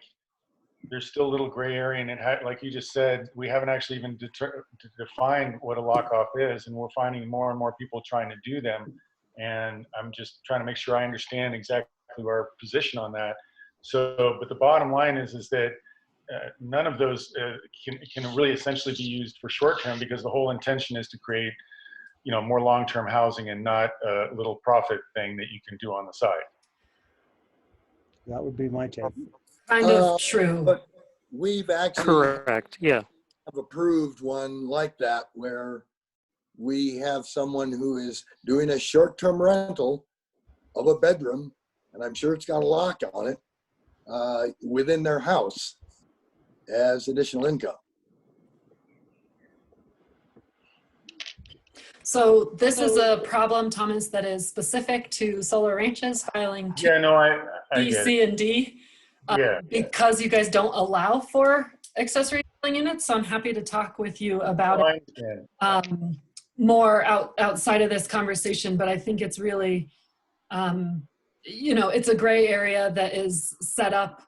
there's still a little gray area, and like you just said, we haven't actually even defined what a lock-off is, and we're finding more and more people trying to do them, and I'm just trying to make sure I understand exactly our position on that. So, but the bottom line is that none of those can really essentially be used for short-term, because the whole intention is to create, you know, more long-term housing and not a little profit thing that you can do on the side. That would be my take. Kind of true. But we've actually Correct, yeah. have approved one like that where we have someone who is doing a short-term rental of a bedroom, and I'm sure it's got a lock on it, within their house as additional income. So this is a problem, Thomas, that is specific to Solar Ranches filing Yeah, no, I B, get C, it. and D. Yeah. Because you guys don't allow for accessory dwelling units. So I'm happy to talk with you about I it understand. more outside of this conversation, but I think it's really, you know, it's a gray area that is set up,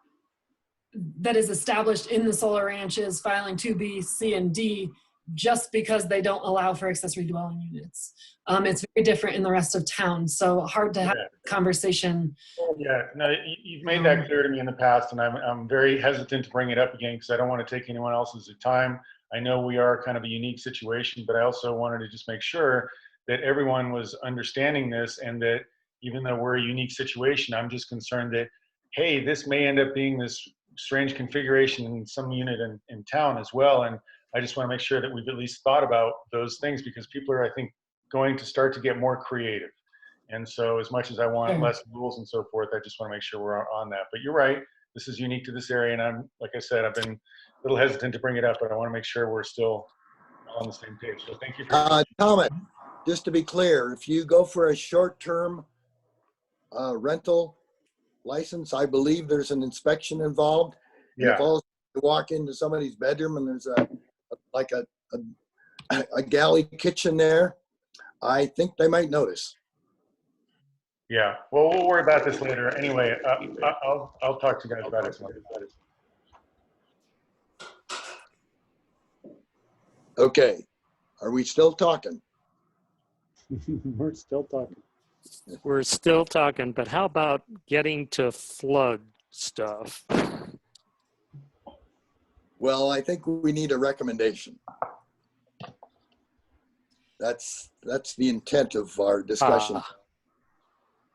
that is established in the Solar Ranches filing 2B, C, and D, just because they don't allow for accessory dwelling units. It's very different in the rest of town, so hard to have a conversation. Yeah, no, you've made that clear to me in the past, and I'm very hesitant to bring it up again because I don't want to take anyone else's time. I know we are kind of a unique situation, but I also wanted to just make sure that everyone was understanding this, and that even though we're a unique situation, I'm just concerned that, hey, this may end up being this strange configuration in some unit in town as well. And I just want to make sure that we've at least thought about those things, because people are, I think, going to start to get more creative. And so as much as I want less rules and so forth, I just want to make sure we're on that. But you're right, this is unique to this area. And I'm, like I said, I've been a little hesitant to bring it up, but I want to make sure we're still on the same page. So thank you for Thomas, just to be clear, if you go for a short-term rental license, I believe there's an inspection involved. And if all you walk into somebody's bedroom and there's a galley kitchen there, I think they might notice. Yeah, well, we'll worry about this later. Anyway, I'll talk to you guys about it. Okay, are we still talking? We're still talking. We're still talking, but how about getting to flood stuff? Well, I think we need a recommendation. That's the intent of our discussion.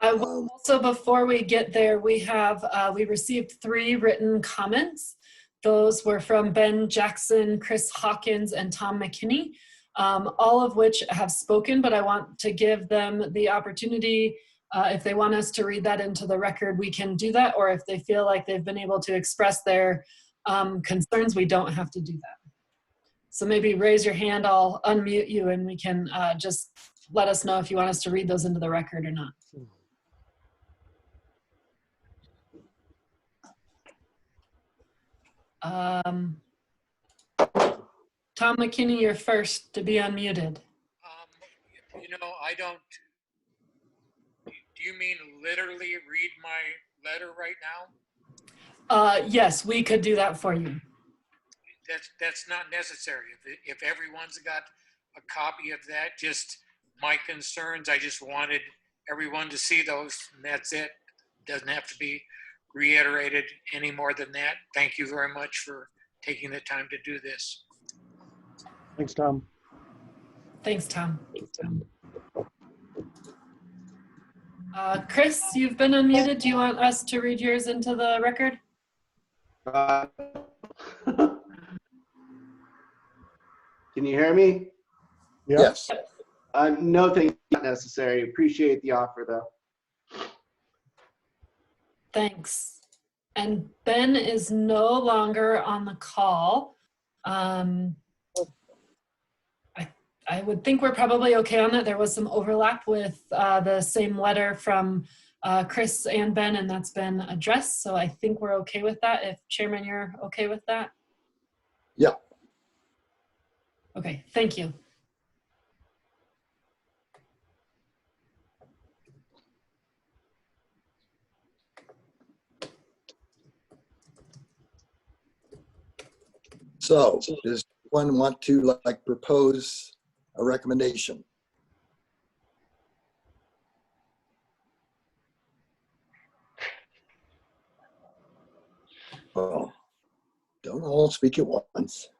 Also, before we get there, we received 3 written comments. Those were from Ben Jackson, Chris Hawkins, and Tom McKinney, all of which have spoken, but I want to give them the opportunity. If they want us to read that into the record, we can do that, or if they feel like they've been able to express their concerns, we don't have to do that. So maybe raise your hand, I'll unmute you, and we can just let us know if you want us to read those into the record or not. Tom McKinney, you're first to be unmuted. You know, do you mean literally read my letter right now? Yes, we could do that for you. That's not necessary. If everyone's got a copy of that, just my concerns, I just wanted everyone to see those, and that's it. Doesn't have to be reiterated any more than that. Thank you very much for taking the time to do this. Thanks, Tom. Thanks, Tom. Chris, you've been unmuted. Do you want us to read yours into the record? Can you hear me? Yes. No, thank you, not necessary. Appreciate the offer, though. Thanks. And Ben is no longer on the call. I would think we're probably okay on that. There was some overlap with the same letter from Chris and Ben, and that's been addressed. So I think we're okay with that. If Chairman, you're okay with that? Yeah. Okay, thank you. So does one want to like propose a recommendation? Oh, don't all speak at once.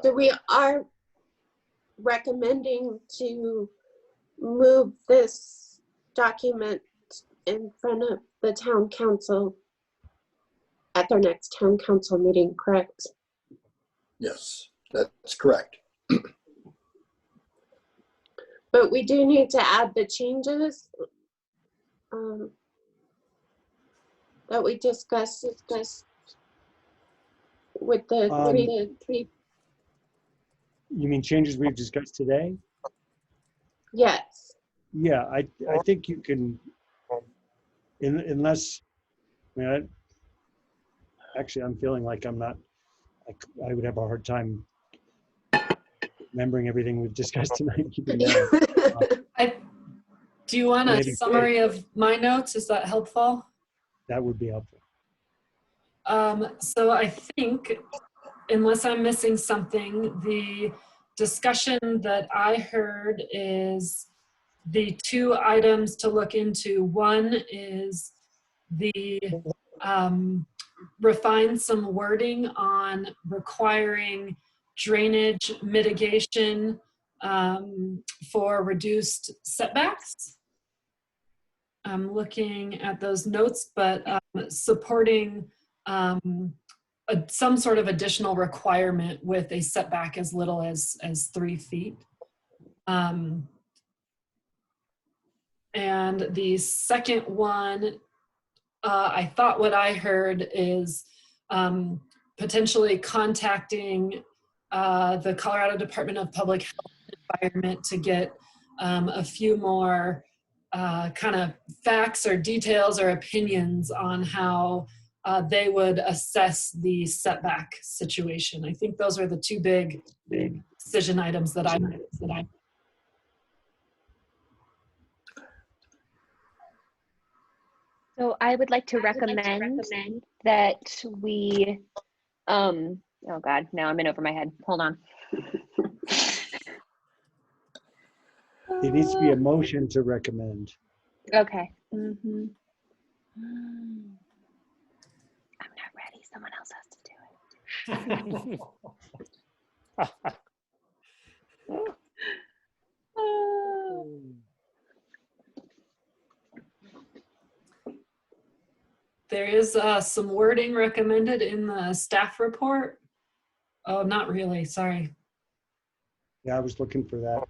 So we are recommending to move this document in front of the town council at their next town council meeting, correct? Yes, that's correct. But we do need to add the changes that we discussed with the three. You mean changes we've discussed today? Yes. Yeah, I think you can, unless, I mean, actually, I'm feeling like I'm not, I would have a hard time remembering everything we've discussed tonight. Keeping that. Do you want a summary of my notes? Is that helpful? That would be helpful. So I think, unless I'm missing something, the discussion that I heard is the two items to look into. One is the refine some wording on requiring drainage mitigation for reduced setbacks. I'm looking at those notes, but supporting some sort of additional requirement with a setback as little as 3 feet. And the second one, I thought what I heard is potentially contacting the Colorado Department of Public Health and Environment to get a few more kind of facts or details or opinions on how they would assess the setback situation. I think those are the two big decision items that I. So I would like to recommend that we, oh God, now I'm in over my head. Hold on. It needs to be a motion to recommend. Okay. Mm-hmm. I'm not ready. Someone else has to do it. There is some wording recommended in the staff report. Oh, not really, sorry. Yeah, I was looking for that.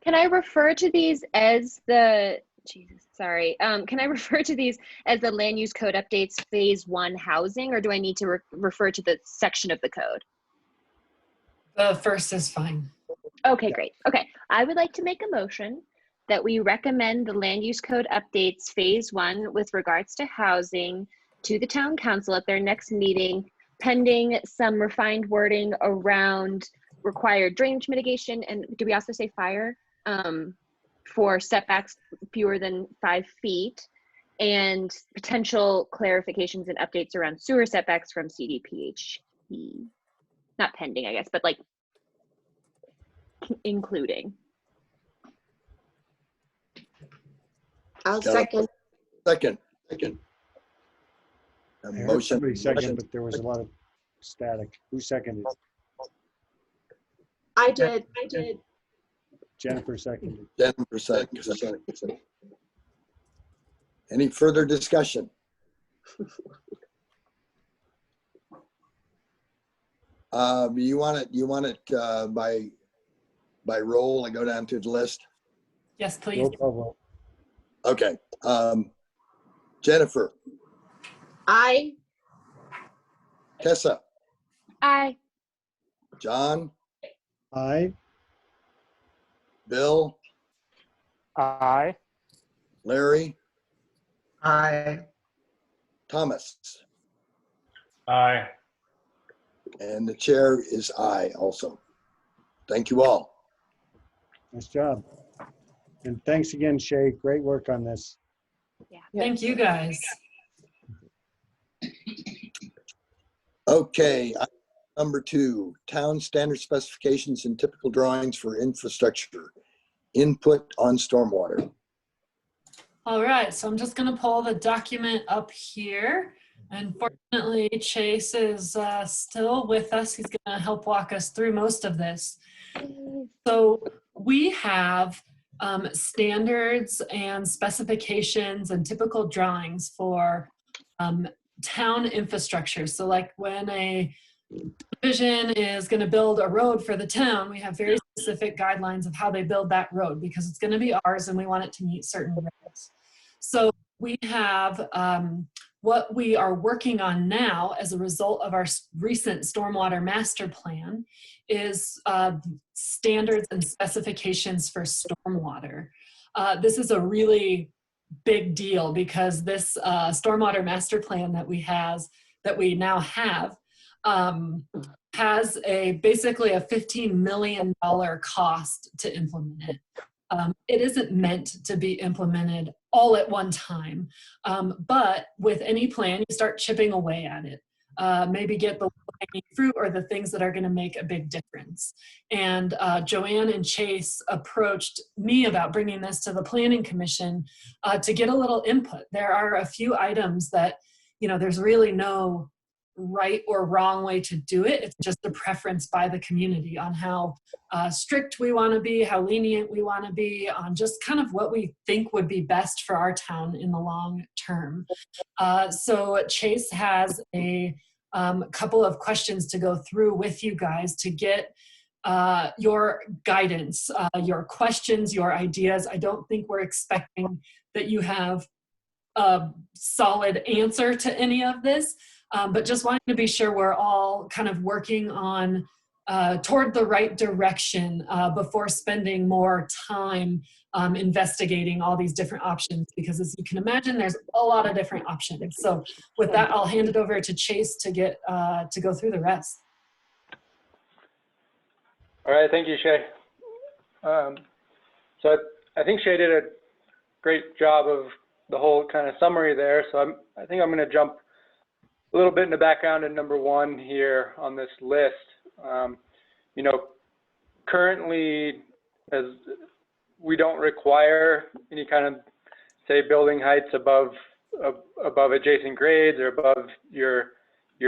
Can I refer to these as the, Jesus, sorry. Can I refer to these as the land use code updates phase 1 housing, or do I need to refer to the section of the code? The first is fine. Okay, great. Okay, I would like to make a motion that we recommend the land use code updates phase 1 with regards to housing to the town council at their next meeting, pending some refined wording around required drainage mitigation, and do we also say fire, for setbacks fewer than 5 feet, and potential clarifications and updates around sewer setbacks from CDPHE. Not pending, I guess, but like including. I'll second. Second. I heard Motion. somebody second, but there was a lot of static. Who seconded? I did. Jennifer seconded. Jennifer second. Any further discussion? You want it by roll and go down to the list? Yes, please. Roll call vote. Okay. Jennifer, Aye. Tessa, Aye. John, Aye. Bill, Aye. Larry, Aye. Thomas, Aye. and the chair is aye also. Thank you all. Nice job. And thanks again, Shay. Great work on this. Yeah. Thank you, guys. Okay, item number 2, town standard specifications and typical drawings for infrastructure. Input on stormwater. All right, so I'm just going to pull the document up here. Unfortunately, Chase is still with us. He's going to help walk us through most of this. So we have standards and specifications and typical drawings for town infrastructure. So like when a division is going to build a road for the town, we have very specific guidelines of how they build that road because it's going to be ours and we want it to meet certain regs. So we have what we are working on now as a result of our recent stormwater master plan is standards and specifications for stormwater. This is a really big deal because this stormwater master plan that we now have has basically a $15 million cost to implement it. It isn't meant to be implemented all at one time, but with any plan, you start chipping away at it. Maybe get the low-hanging fruit or the things that are going to make a big difference. And Joanne and Chase approached me about bringing this to the Planning Commission to get a little input. There are a few items that, there's really no right or wrong way to do it. It's just a preference by the community on how strict we want to be, how lenient we want to be, on just kind of what we think would be best for our town in the long term. So Chase has a couple of questions to go through with you guys to get your guidance, your questions, your ideas. I don't think we're expecting that you have a solid answer to any of this. But just wanting to be sure we're all kind of working on toward the right direction before spending more time investigating all these different options, because as you can imagine, there's a lot of different options. So with that, I'll hand it over to Chase to get to go through the rest. All right, thank you, Shay. So I think Shay did a great job of the whole kind of summary there. So I think I'm going to jump a little bit in the background in number 1 here on this list. Currently, as we don't require any kind of, say, building heights above adjacent grades or above your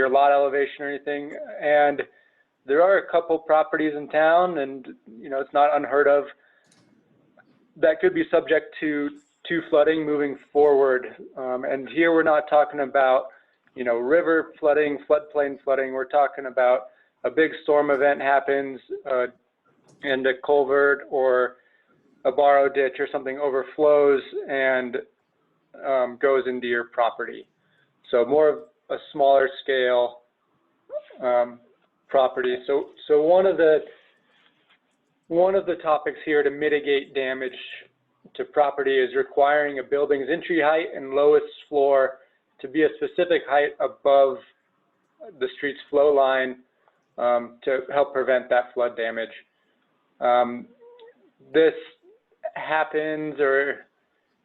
lot elevation or anything. And there are a couple properties in town, and it's not unheard of, that could be subject to flooding moving forward. And here we're not talking about river flooding, floodplain flooding. We're talking about a big storm event happens and a culvert or a borrow ditch or something overflows and goes into your property. So more of a smaller scale property. So one of the topics here to mitigate damage to property is requiring a building's entry height and lowest floor to be a specific height above the street's flow line to help prevent that flood damage. This happens or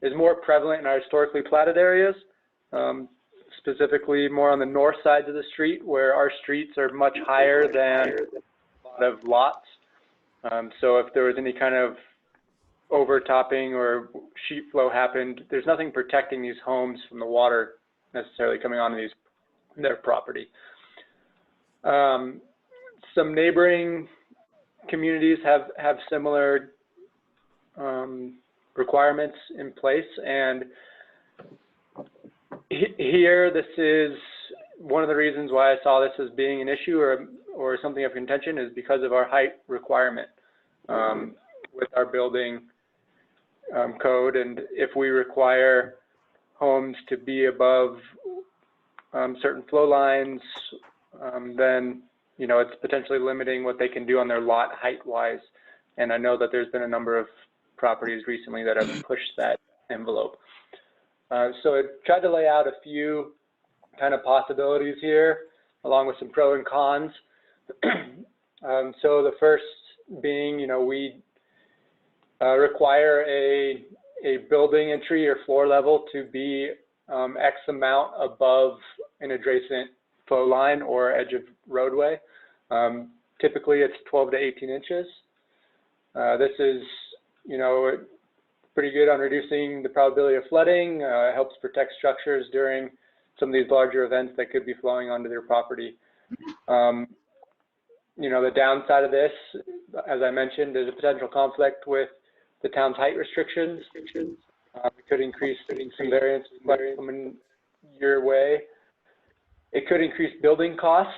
is more prevalent in our historically platted areas, specifically more on the north sides of the street, where our streets are much higher than a lot of lots. So if there was any kind of overtopping or sheet flow happened, there's nothing protecting these homes from the water necessarily coming onto their property. Some neighboring communities have similar requirements in place, and here this is one of the reasons why I saw this as being an issue or something of contention, is because of our height requirement with our building code. And if we require homes to be above certain flow lines then, it's potentially limiting what they can do on their lot height-wise. And I know that there's been a number of properties recently that have pushed that envelope. So I tried to lay out a few kind of possibilities here, along with some pros and cons. So the first being, we require a building entry or floor level to be X amount above an adjacent flow line or edge of roadway. Typically it's 12 to 18 inches. This is, pretty good on reducing the probability of flooding, helps protect structures during some of these larger events that could be flowing onto their property. The downside of this, as I mentioned, is a potential conflict with the town's height restrictions. It could increase some variance coming your way. It could increase building costs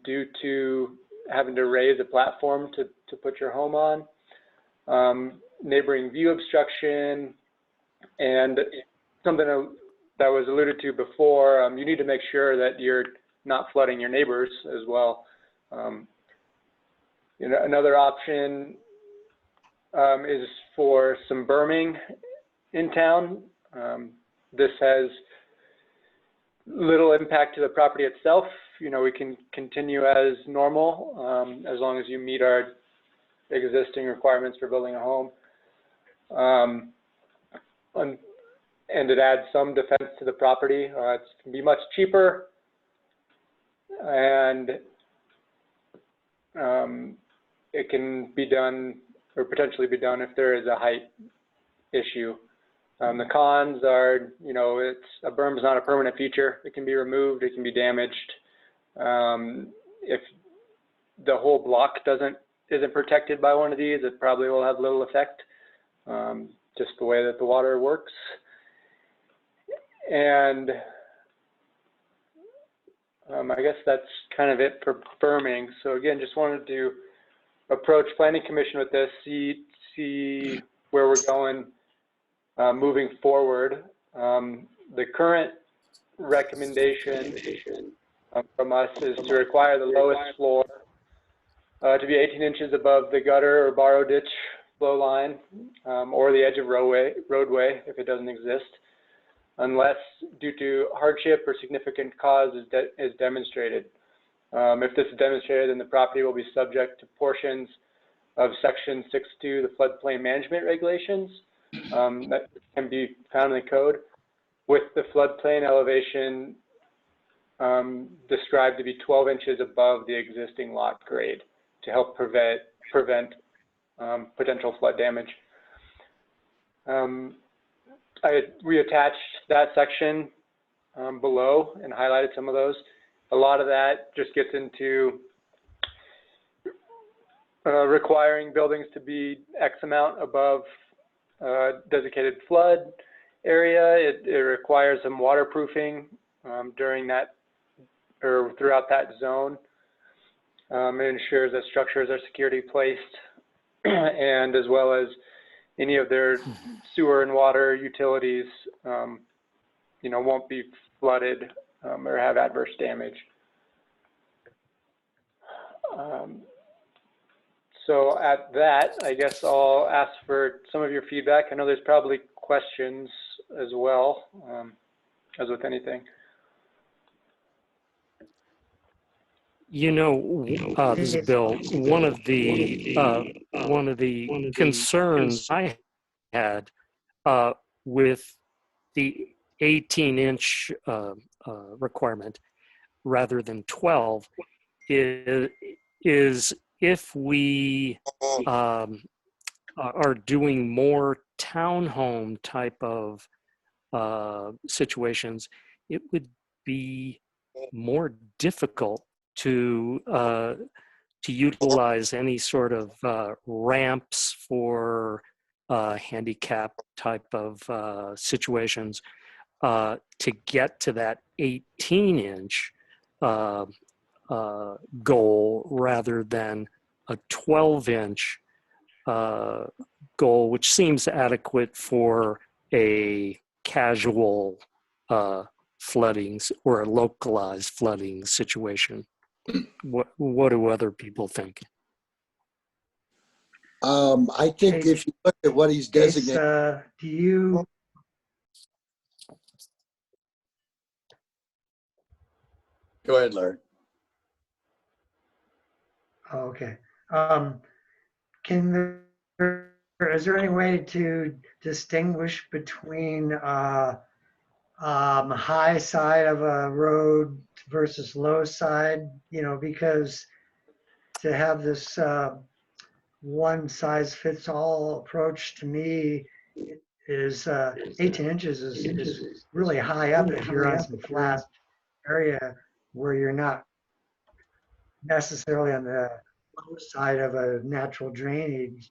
due to having to raise a platform to put your home on. Neighboring view obstruction, and something that was alluded to before, you need to make sure that you're not flooding your neighbors as well. Another option is for some berming in town. This has little impact to the property itself. We can continue as normal as long as you meet our existing requirements for building a home. And it adds some defense to the property. It can be much cheaper, and it can be done, or potentially be done, if there is a height issue. The cons are, a berm is not a permanent feature. It can be removed, it can be damaged. If the whole block isn't protected by one of these, it probably will have little effect, just the way that the water works. And I guess that's kind of it for berming. So again, just wanted to approach Planning Commission with this, see where we're going moving forward. The current recommendation from us is to require the lowest floor to be 18 inches above the gutter or borrow ditch flow line, or the edge of roadway if it doesn't exist, unless due to hardship or significant cause is demonstrated. If this is demonstrated, then the property will be subject to portions of Section 6.2, the floodplain management regulations that can be found in the code, with the floodplain elevation described to be 12 inches above the existing lot grade to help prevent potential flood damage. We attached that section below and highlighted some of those. A lot of that just gets into requiring buildings to be X amount above designated flood area. It requires some waterproofing during that or throughout that zone. It ensures that structures are securely placed, and as well as any of their sewer and water utilities, won't be flooded or have adverse damage. So at that, I guess I'll ask for some of your feedback. I know there's probably questions as well, as with anything. This is Bill. One of the concerns I had with the 18-inch requirement rather than 12 is if we are doing more townhome type of situations, it would be more difficult to utilize any sort of ramps for handicap type of situations to get to that 18-inch goal rather than a 12-inch goal, which seems adequate for a casual floodings or a localized flooding situation. What do other people think? I think if you look at what he's designated. Do you? Go ahead, Larry. Oh, okay. Is there any way to distinguish between high side of a road versus low side? You know, because to have this one size fits all approach to me is 18 inches is really high up if you're on some flat area where you're not necessarily on the low side of a natural drainage.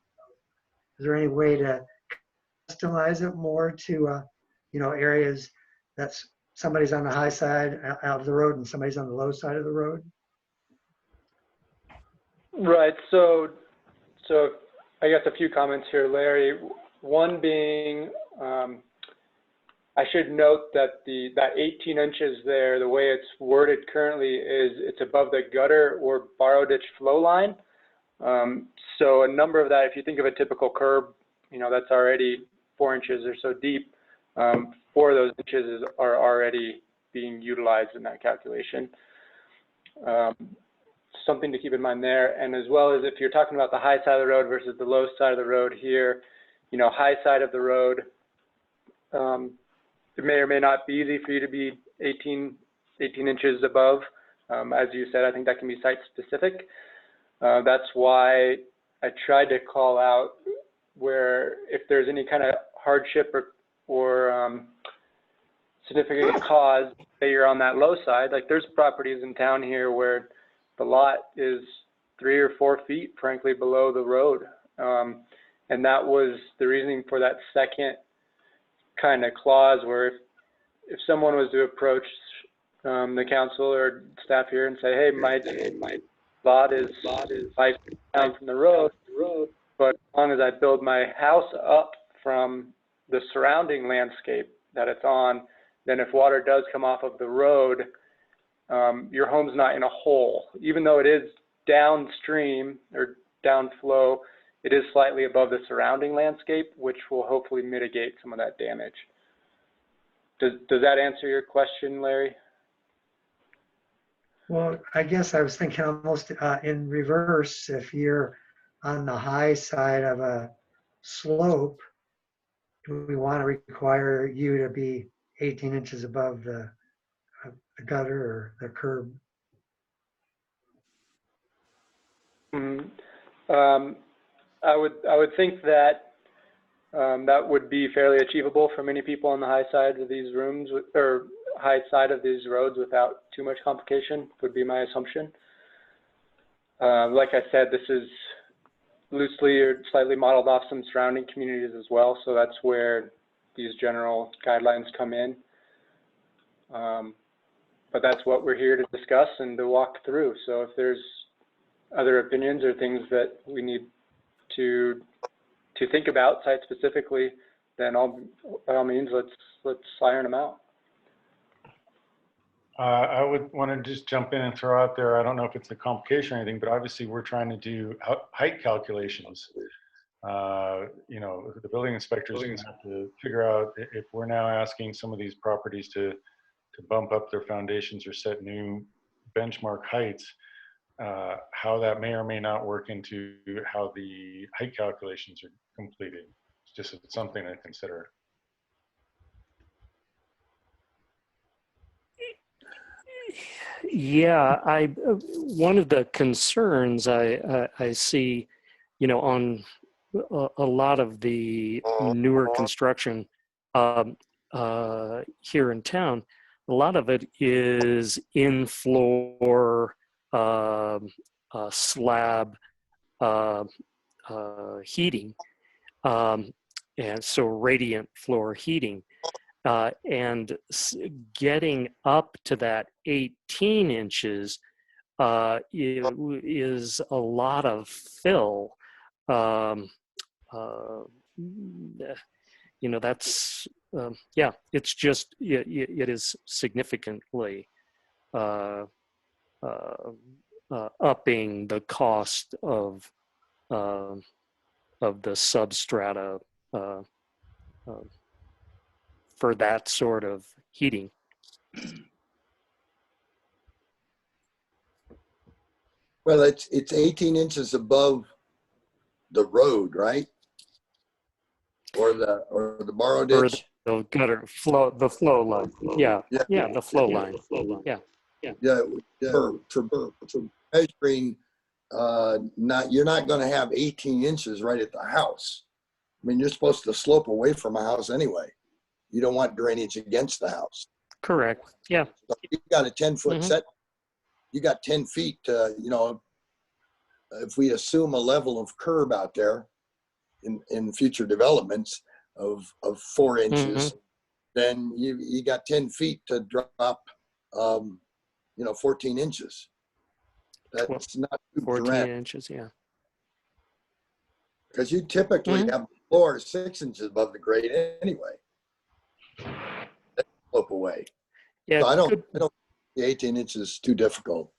Is there any way to customize it more to, areas that's somebody's on the high side of the road and somebody's on the low side of the road? Right. So I guess a few comments here, Larry. One being, I should note that that 18 inches there, the way it's worded currently is it's above the gutter or borrow ditch flow line. So a number of that, if you think of a typical curb, that's already 4 inches or so deep. 4 of those inches are already being utilized in that calculation. Something to keep in mind there. And as well as if you're talking about the high side of the road versus the low side of the road here, high side of the road, it may or may not be easy for you to be 18 inches above. As you said, I think that can be site specific. That's why I tried to call out where if there's any kind of hardship or significant cause that you're on that low side, like there's properties in town here where the lot is 3 or 4 feet, frankly, below the road. And that was the reasoning for that second kind of clause where if someone was to approach the council or staff here and say, hey, my lot is 5 feet down from the road, but as long as I build my house up from the surrounding landscape that it's on, then if water does come off of the road, your home's not in a hole. Even though it is downstream or downflow, it is slightly above the surrounding landscape, which will hopefully mitigate some of that damage. Does that answer your question, Larry? Well, I guess I was thinking almost in reverse. If you're on the high side of a slope, do we want to require you to be 18 inches above the gutter or the curb? I would think that that would be fairly achievable for many people on the high side of these rooms or high side of these roads without too much complication, would be my assumption. Like I said, this is loosely or slightly modeled off some surrounding communities as well, so that's where these general guidelines come in. But that's what we're here to discuss and to walk through. So if there's other opinions or things that we need to think about site specifically, then by all means, let's iron them out. I would want to just jump in and throw out there, I don't know if it's a complication or anything, but obviously we're trying to do height calculations. The building inspectors are going to have to figure out if we're now asking some of these properties to bump up their foundations or set new benchmark heights, how that may or may not work into how the height calculations are completed. It's just something to consider. Yeah, one of the concerns I see, on a lot of the newer construction here in town, a lot of it is in-floor slab heating, and so radiant floor heating. And getting up to that 18 inches is a lot of fill. That's yeah, it's just, it is significantly upping the cost of the substrata for that sort of heating. Well, it's 18 inches above the road, right? Or the borrow Or ditch. the gutter flow, the flow line. Yeah, the flow line. Yeah. Yeah, for measuring, you're not going to have 18 inches right at the house. I mean, you're supposed to slope away from a house anyway. You don't want drainage against the house. Correct. Yeah. So you got a 10-foot Mhm. set. You got 10 feet. If we assume a level of curb out there in future developments of 4 inches, then you got 10 feet to drop, 14 inches. That's not too 14 dramatic, inches, yeah. because you typically have the floor 6 inches above the grade anyway. That slope away. Yeah, So I don't think the 18 inches is too difficult.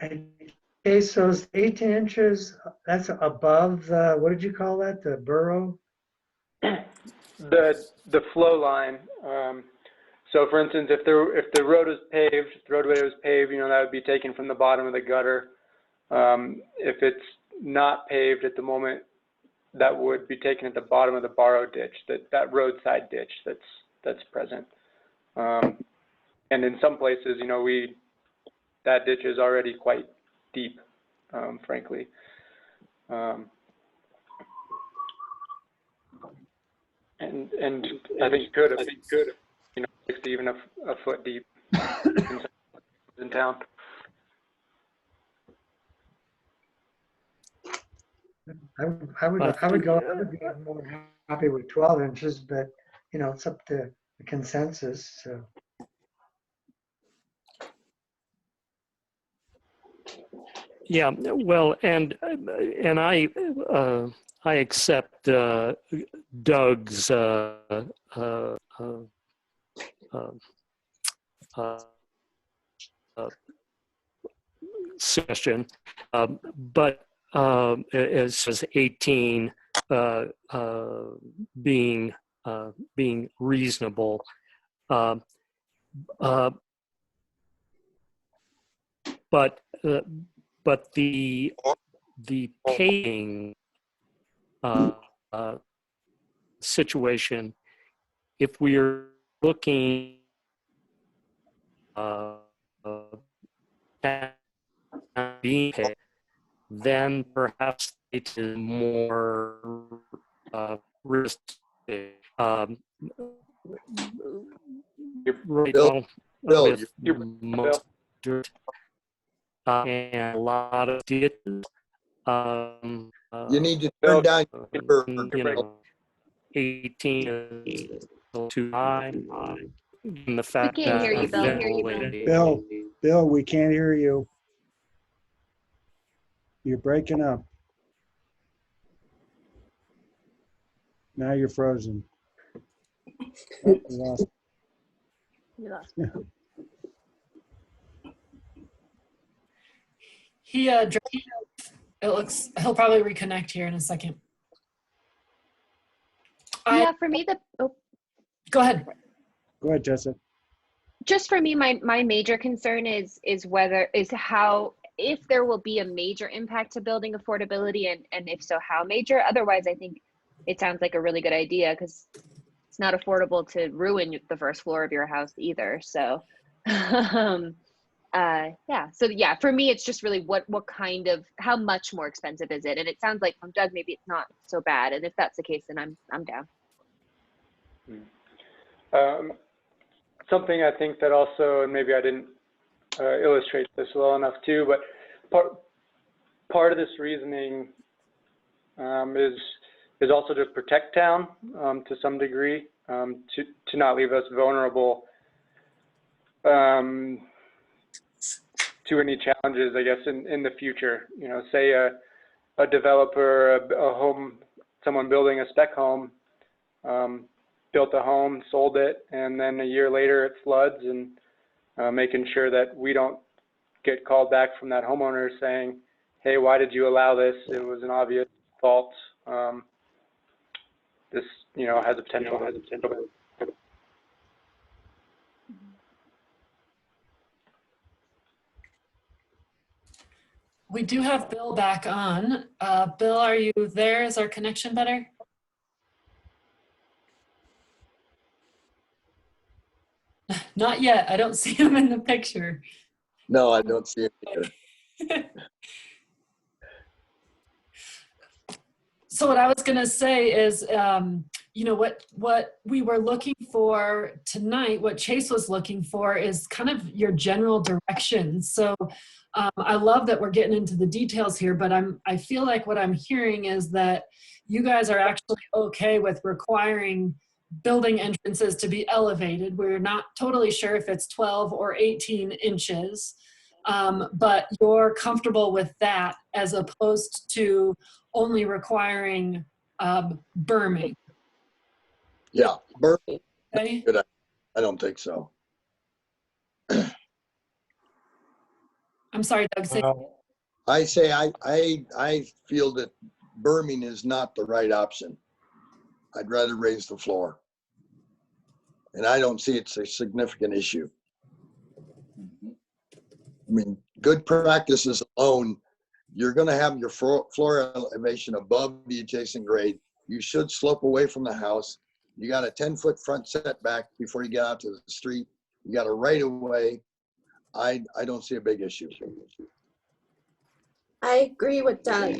Okay, so it's 18 inches, that's above the, what did you call that, the burrow? The flow line. So for instance, if the road is paved, the roadway was paved, that would be taken from the bottom of the gutter. If it's not paved at the moment, that would be taken at the bottom of the borrow ditch, that roadside ditch that's present. And in some places, that ditch is already quite deep, frankly. And I think could have, 60, even a foot deep in town. I would go more happy with 12 inches, but it's up to the consensus. So Yeah, well, and I accept Doug's suggestion, but it says 18 being reasonable. But the paying situation, if we're looking at being paid, then perhaps it is more realistic. Right now, with most dirt and a lot of ditches, You need to turn down your 18 is too high. And the fact can't that hear you, Bill. eventually, Bill, we can't hear you. You're breaking up. Now you're frozen. Oh, we lost. You lost. It looks, he'll probably reconnect here in a second. Yeah, for me, Go ahead. Go ahead, Jessica. Just for me, my major concern is how, if there will be a major impact to building affordability, and if so, how major. Otherwise, I think it sounds like a really good idea, because it's not affordable to ruin the first floor of your house either. So yeah, so yeah, for me, it's just really what kind of, how much more expensive is it? And it sounds like from Doug, maybe it's not so bad. And if that's the case, then I'm down. Something I think that also, and maybe I didn't illustrate this well enough too, but part of this reasoning is also to protect town to some degree, to not leave us vulnerable to any challenges, I guess, in the future. You know, say a developer, a home, someone building a spec home, built a home, sold it, and then a year later it floods, and making sure that we don't get called back from that homeowner saying, hey, why did you allow this? It was an obvious fault. This, you know, has a potential. We do have Bill back on. Bill, are you there? Is our connection better? Not yet. I don't see him in the picture. No, I don't see it either. So what I was going to say is, you know, what we were looking for tonight, what Chase was looking for is kind of your general direction. So I love that we're getting into the details here, but I feel like what I'm hearing is that you guys are actually okay with requiring building entrances to be elevated. We're not totally sure if it's 12 or 18 inches, but you're comfortable with that as opposed to only requiring berming. Yeah, berming. Okay. Good. I don't think so. I'm sorry, Doug. Say I say I feel that berming is not the right option. I'd rather raise the floor. And I don't see it's a significant issue. I mean, good practices alone, you're going to have your floor elevation above the adjacent grade. You should slope away from the house. You got a 10-foot front setback before you get out to the street. You got a right of way. I don't see a big issue. I agree with Doug.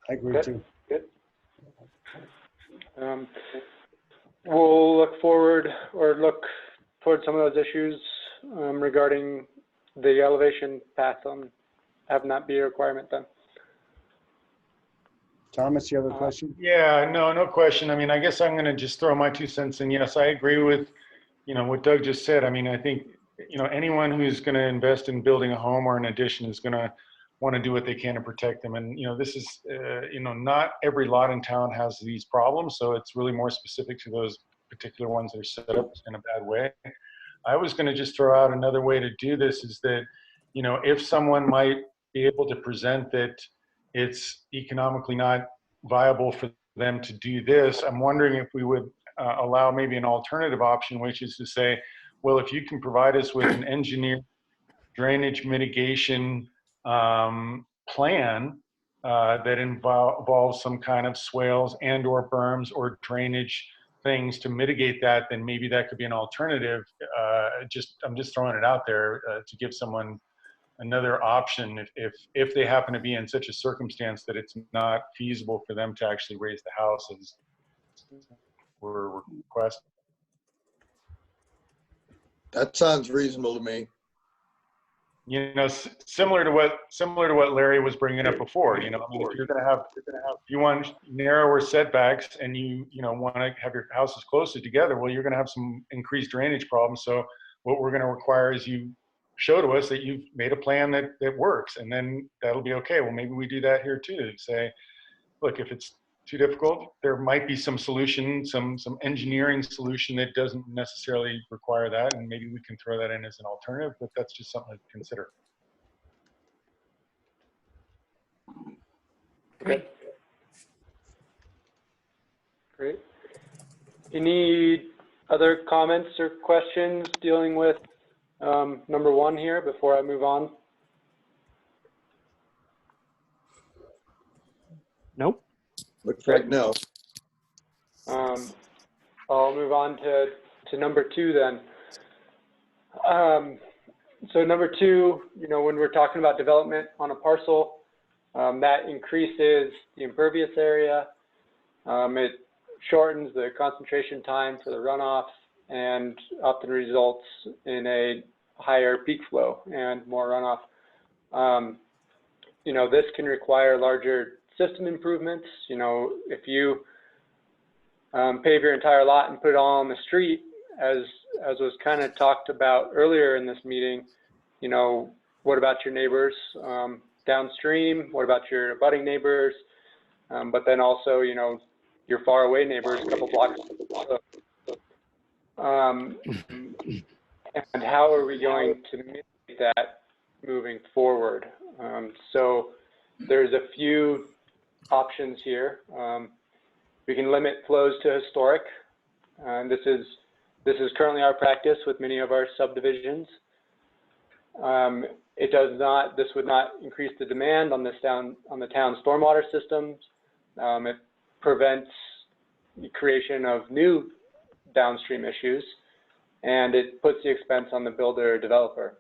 I agree too. Good. We'll look forward or look toward some of those issues regarding the elevation path having that be a requirement then. Thomas, you have a question? Yeah, no question. I mean, I guess I'm going to just throw my 2 cents in. Yes, I agree with, you know, what Doug just said. I mean, I think, you know, anyone who's going to invest in building a home or an addition is going to want to do what they can to protect them. And, you know, this is, you know, not every lot in town has these problems. So it's really more specific to those particular ones that are set up in a bad way. I was going to just throw out another way to do this is that, you know, if someone might be able to present that it's economically not viable for them to do this, I'm wondering if we would allow maybe an alternative option, which is to say, well, if you can provide us with an engineered drainage mitigation plan that involves some kind of swales and or berms or drainage things to mitigate that, then maybe that could be an alternative. I'm just throwing it out there to give someone another option if they happen to be in such a circumstance that it's not feasible for them to actually raise the house as we're requesting. That sounds reasonable to me. You know, similar to what Larry was bringing up before. You know, I mean, if you want narrower setbacks and you want to have your houses closer together, well, you're going to have some increased drainage problems. So what we're going to require is you show to us that you've made a plan that works, and then that'll be okay. Well, maybe we do that here too. Say, look, if it's too difficult, there might be some solution, some engineering solution that doesn't necessarily require that, and maybe we can throw that in as an alternative, but that's just something to consider. great. Great. Any other comments or questions dealing with number 1 here before I move on? Nope. Looks like no. I'll move on to number 2 then. So number 2, you know, when we're talking about development on a parcel, that increases the impervious area. It shortens the concentration time for the runoff and often results in a higher peak flow and more runoff. You know, this can require larger system improvements. You know, if you pave your entire lot and put it all on the street, as was kind of talked about earlier in this meeting, you know, what about your neighbors downstream? What about your abutting neighbors? But then also, you know, your far away neighbors a couple blocks. And how are we going to mitigate that moving forward? So there's a few options here. We can limit flows to historic. This is currently our practice with many of our subdivisions. This would not increase the demand on the town stormwater systems. It prevents the creation of new downstream issues, and it puts the expense on the builder or developer.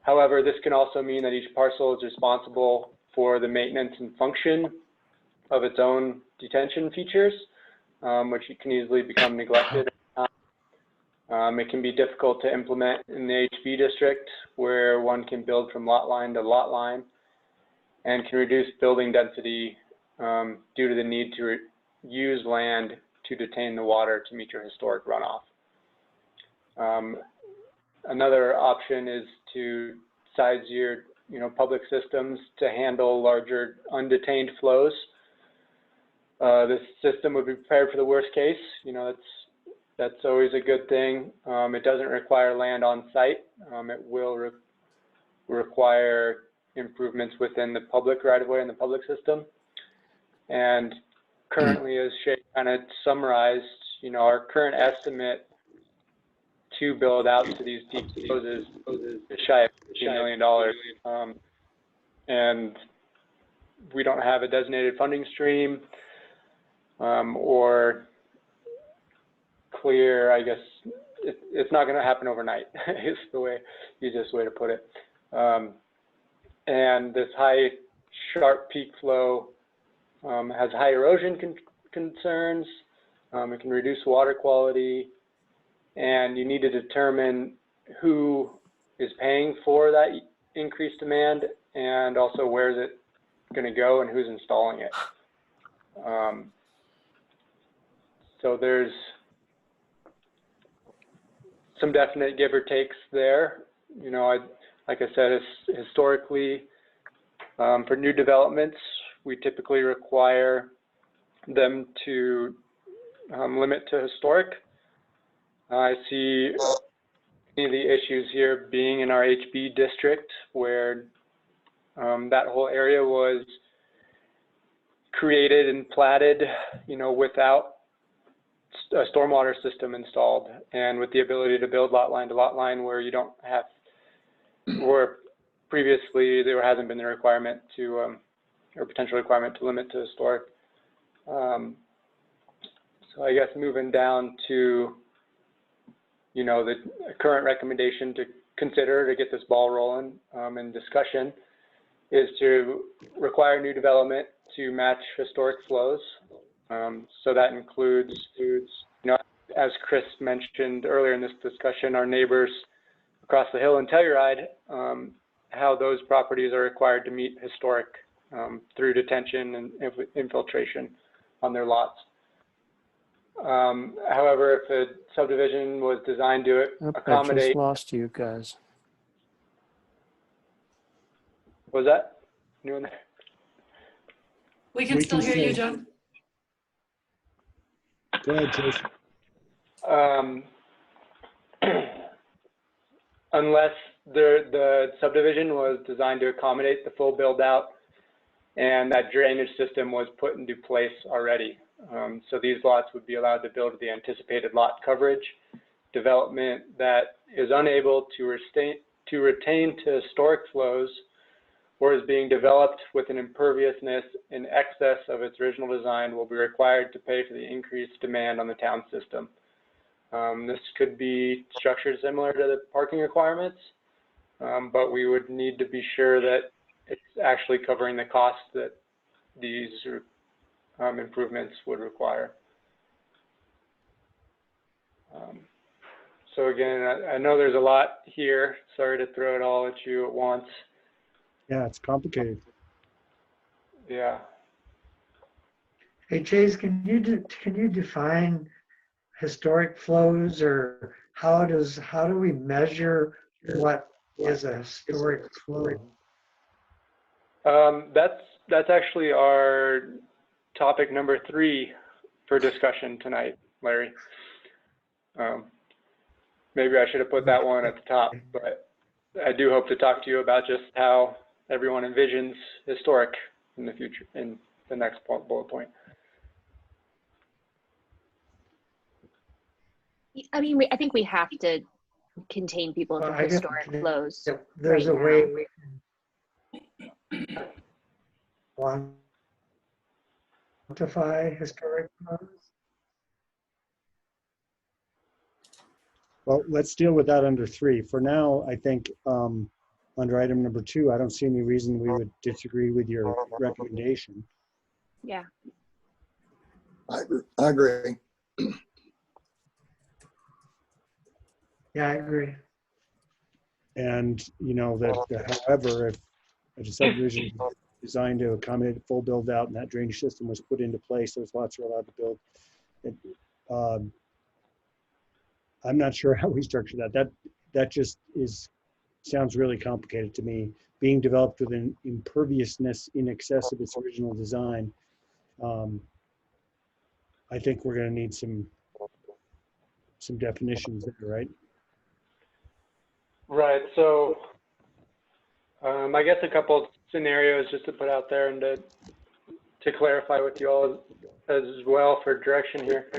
However, this can also mean that each parcel is responsible for the maintenance and function of its own detention features, which can easily become neglected. It can be difficult to implement in the HB district, where one can build from lot line to lot line, and can reduce building density due to the need to use land to detain the water to meet your historic runoff. Another option is to size your public systems to handle larger undetained flows. This system would be prepared for the worst case. That's always a good thing. It doesn't require land on site. It will require improvements within the public right-of-way and the public system. And currently, as Shay kind of summarized, our current estimate to build out to these peak flows is shy of $15 million. And we don't have a designated funding stream or clear, I guess, it's not going to happen overnight is the easiest way to put it. And this high, sharp peak flow has high erosion concerns. It can reduce water quality, and you need to determine who is paying for that increased demand, and also where is it going to go and who's installing it. So there's some definite give or takes there. Like I said, historically, for new developments, we typically require them to limit to historic. I see any of the issues here being in our HB district, where that whole area was created and platted, without a stormwater system installed, and with the ability to build lot line to lot line, where you don't have, where previously there hasn't been the requirement to, or potential requirement to limit to historic. So I guess moving down to, the current recommendation to consider to get this ball rolling in discussion is to require new development to match historic flows. So that includes, as Chris mentioned earlier in this discussion, our neighbors across the hill in Telluride, how those properties are required to meet historic through detention and infiltration on their lots. However, if a subdivision was designed to accommodate— I just lost you guys. Was that anyone there? We can still hear you, John. Go ahead, Jason. Unless the subdivision was designed to accommodate the full build out and that drainage system was put into place already. So these lots would be allowed to build the anticipated lot coverage. Development that is unable to retain to historic flows or is being developed with an imperviousness in excess of its original design will be required to pay for the increased demand on the town system. This could be structured similar to the parking requirements, but we would need to be sure that it's actually covering the costs that these improvements would require. So again, I know there's a lot here. Sorry to throw it all at you at once. Yeah, it's complicated. Yeah. Hey, Chase, can you define historic flows, or how do we measure what is a historic flow? That's actually our topic number 3 for discussion tonight, Larry. Maybe I should have put that one at the top, but I do hope to talk to you about just how everyone envisions historic in the future, in the next bullet point. I mean, I think we have to contain people Well, into I guess historic flows. there's right a way now. we can quantify historic flows. Well, let's deal with that under 3. For now, I think under item number 2, I don't see any reason we would disagree with your recommendation. Yeah. I agree. Yeah, I agree. And, you know, that however, if a subdivision is designed to accommodate a full build out and that drainage system was put into place, those lots are allowed to build. I'm not sure how we structure that. That just sounds really complicated to me. Being developed with an imperviousness in excess of its original design. I think we're going to need some definitions there, right? Right. So I guess a couple of scenarios just to put out there and to clarify with you all as well for direction here.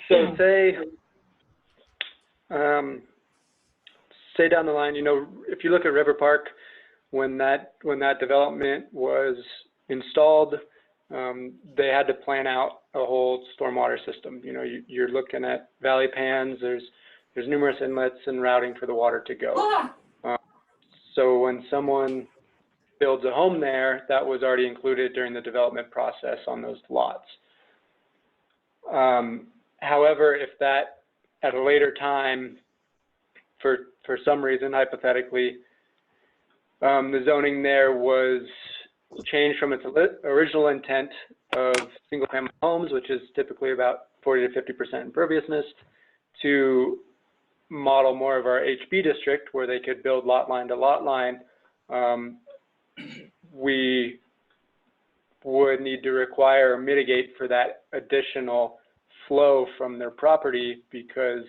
So say down the line, you know, if you look at River Park, when that development was installed, they had to plan out a whole stormwater system. You know, you're looking at valley pans. There's numerous inlets and routing for the water to go. So when someone builds a home there, that was already included during the development process on those lots. However, if that at a later time, for some reason, hypothetically, the zoning there was changed from its original intent of single-family homes, which is typically about 40 to 50% imperviousness, to model more of our HB district where they could build lot line to lot line, we would need to require or mitigate for that additional flow from their property because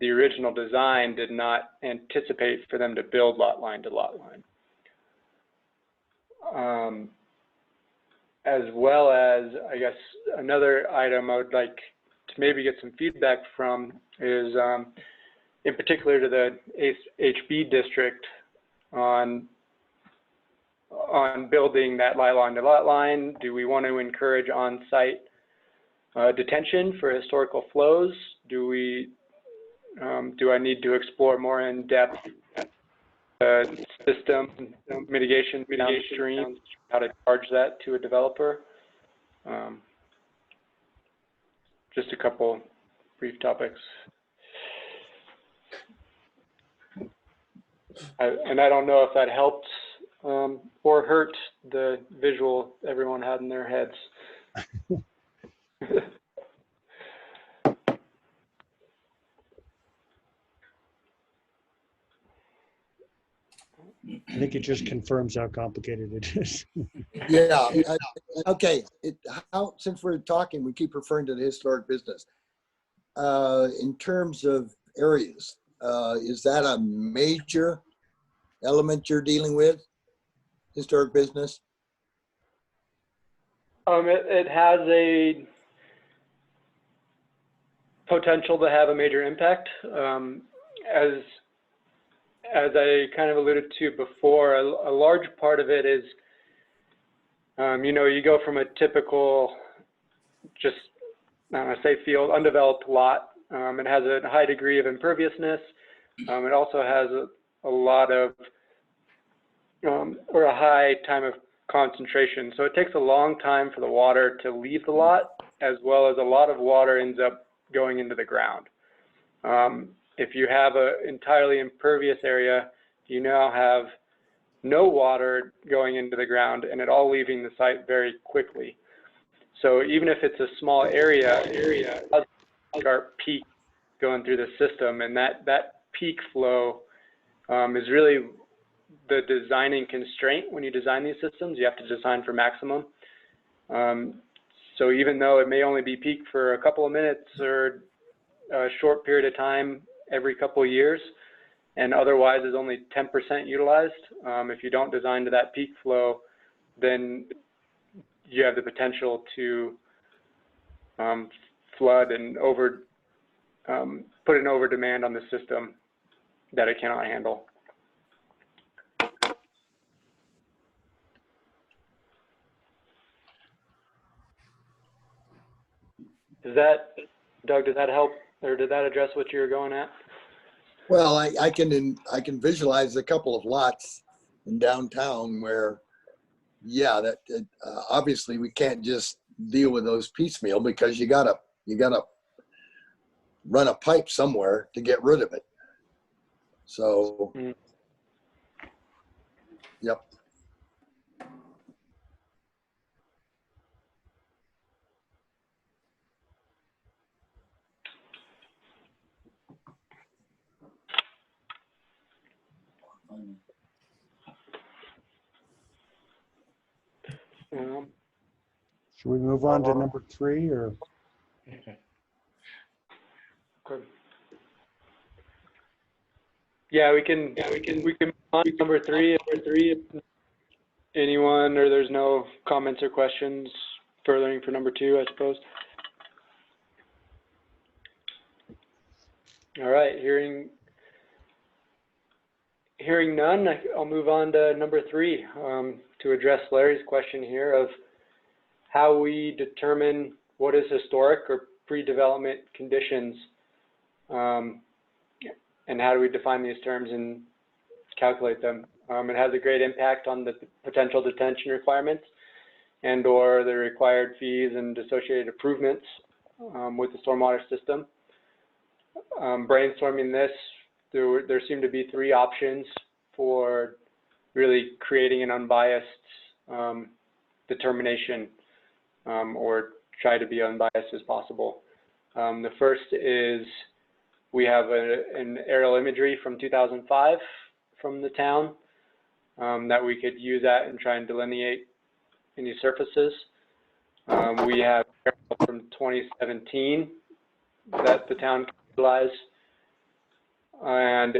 the original design did not anticipate for them to build lot line to lot line. As well as, I guess, another item I would like to maybe get some feedback from is, in particular to the HB district, on building that lot line to lot line. Do we want to encourage on-site detention for historical flows? Do I need to explore more in depth system mitigation downstream, how to charge that to a developer? Just a couple brief topics. And I don't know if that helped or hurt the visual everyone had in their heads. I think it just confirms how complicated it is. Yeah. Okay. Since we're talking, we keep referring to the historic business. In terms of areas, is that a major element you're dealing with? Historic business? It has a potential to have a major impact. As I kind of alluded to before, a large part of it is, you know, you go from a typical, just, say field, undeveloped lot. It has a high degree of imperviousness. It also has a lot of, or a high time of concentration. So it takes a long time for the water to leave the lot, as well as a lot of water ends up going into the ground. If you have an entirely impervious area, you now have no water going into the ground and it all leaving the site very quickly. So even if it's a small area start peak going through the system, and that peak flow is really the designing constraint. When you design these systems, you have to design for maximum. So even though it may only be peak for a couple of minutes or a short period of time every couple of years, and otherwise is only 10% utilized, if you don't design to that peak flow, then you have the potential to flood and put an over demand on the system that it cannot handle. Doug, does that help, or did that address what you were going at? Well, I can visualize a couple of lots in downtown where, yeah, that obviously we can't just deal with those piecemeal, because you gotta run a pipe somewhere to get rid of it. So, yep. Should we move on to number 3 or? Good. Yeah, we can move on to number 3. Anyone, or there's no comments or questions furthering for number 2, I suppose. All right, hearing none, I'll move on to number 3 to address Larry's question here of how we determine what is historic or pre-development conditions, and how do we define these terms and calculate them. It has a great impact on the potential detention requirements and or the required fees and associated improvements with the stormwater system. Brainstorming this, there seem to be 3 options for really creating an unbiased determination, or try to be unbiased as possible. The first is we have an aerial imagery from 2005 from the town that we could use that and try and delineate any surfaces. We have from 2017 that the town can utilize, and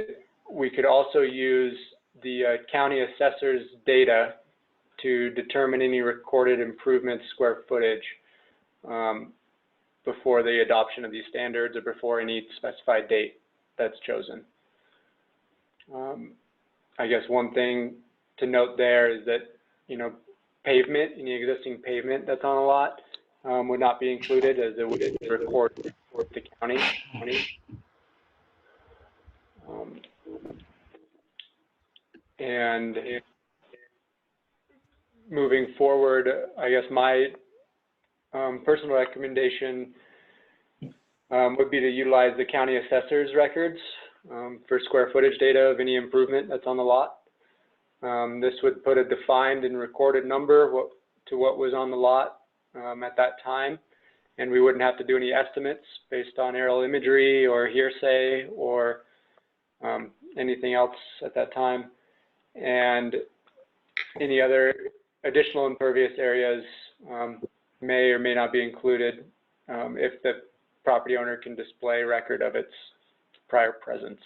we could also use the county assessor's data to determine any recorded improvements square footage before the adoption of these standards or before any specified date that's chosen. I guess one thing to note there is that, pavement, any existing pavement that's on a lot would not be included, as it would record the county. And moving forward, I guess my personal recommendation would be to utilize the county assessor's records for square footage data of any improvement that's on the lot. This would put a defined and recorded number to what was on the lot at that time, and we wouldn't have to do any estimates based on aerial imagery or hearsay or anything else at that time. And any other additional impervious areas may or may not be included if the property owner can display record of its prior presence.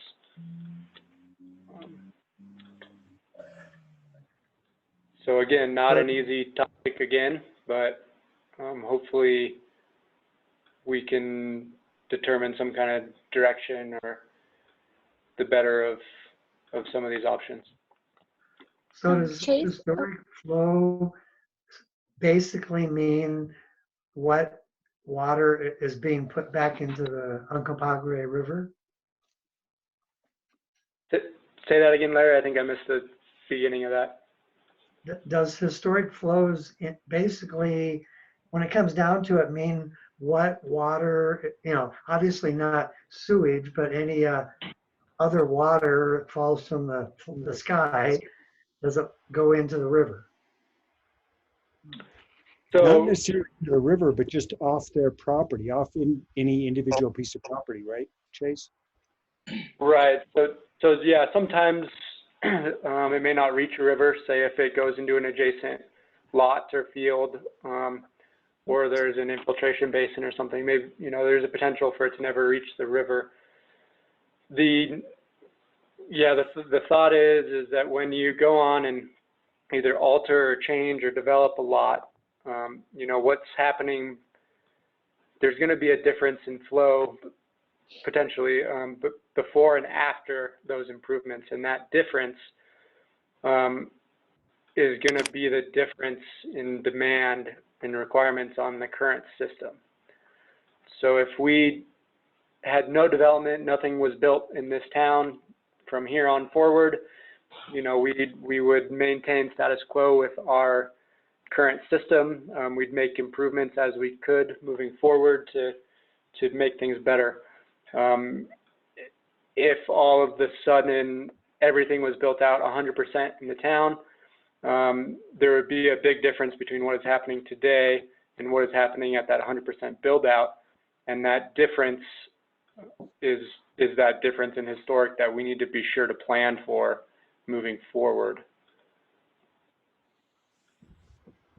So again, not an easy topic again, but hopefully we can determine some kind of direction or the better of some of these options. So does historic flow basically mean what water is being put back into the Uncompahgre River? Say that again, Larry. I think I missed the beginning of that. Does historic flows basically, when it comes down to it, mean what water, obviously not sewage, but any other water that falls from the sky, does it go into the river? Not So, necessarily to the river, but just off their property, off in any individual piece of property, right, Chase? right, so yeah, sometimes it may not reach a river, say if it goes into an adjacent lot or field, or there's an infiltration basin or something, maybe, you know, there's a potential for it to never reach the river. The thought is that when you go on and either alter or change or develop a lot, you know, what's happening, there's going to be a difference in flow potentially, but before and after those improvements, and that difference is going to be the difference in demand and requirements on the current system. So if we had no development, nothing was built in this town from here on forward, you know, we would maintain status quo with our current system. We'd make improvements as we could moving forward to make things better. If all of the sudden everything was built out 100% in the town, there would be a big difference between what is happening today and what is happening at that 100% build out. And that difference is that difference in historic that we need to be sure to plan for moving forward.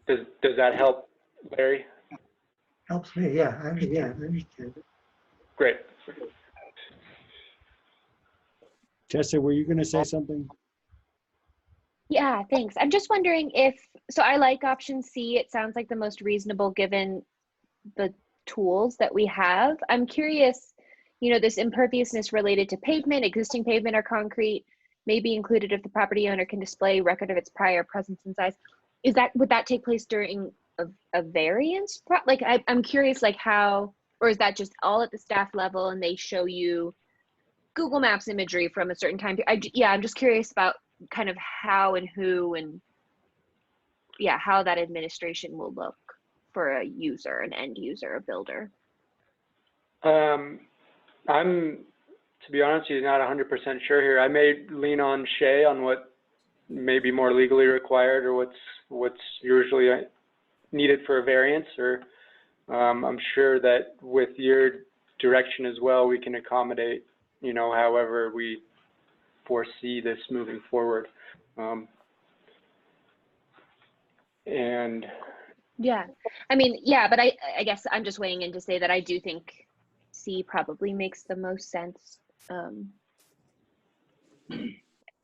Does that help, Larry? Helps me, yeah, I understand. Great. Tessa, were you going to say something? Yeah, thanks. I'm just wondering so I like option C. It sounds like the most reasonable given the tools that we have. I'm curious, you know, this imperviousness related to pavement, existing pavement or concrete may be included if the property owner can display record of its prior presence and size. Would that take place during a variance? Like, I'm curious, like how, or is that just all at the staff level and they show you Google Maps imagery from a certain time period? I'm just curious about kind of how and who and how that administration will look for a user, an end user, a builder. I'm, to be honest with you, not 100% sure here. I may lean on Shay on what may be more legally required or what's usually needed for a variance, or I'm sure that with your direction as well, we can accommodate, you know, however we foresee this moving forward. And yeah, I mean, yeah, but I guess I'm just weighing in to say that I do think C probably makes the most sense.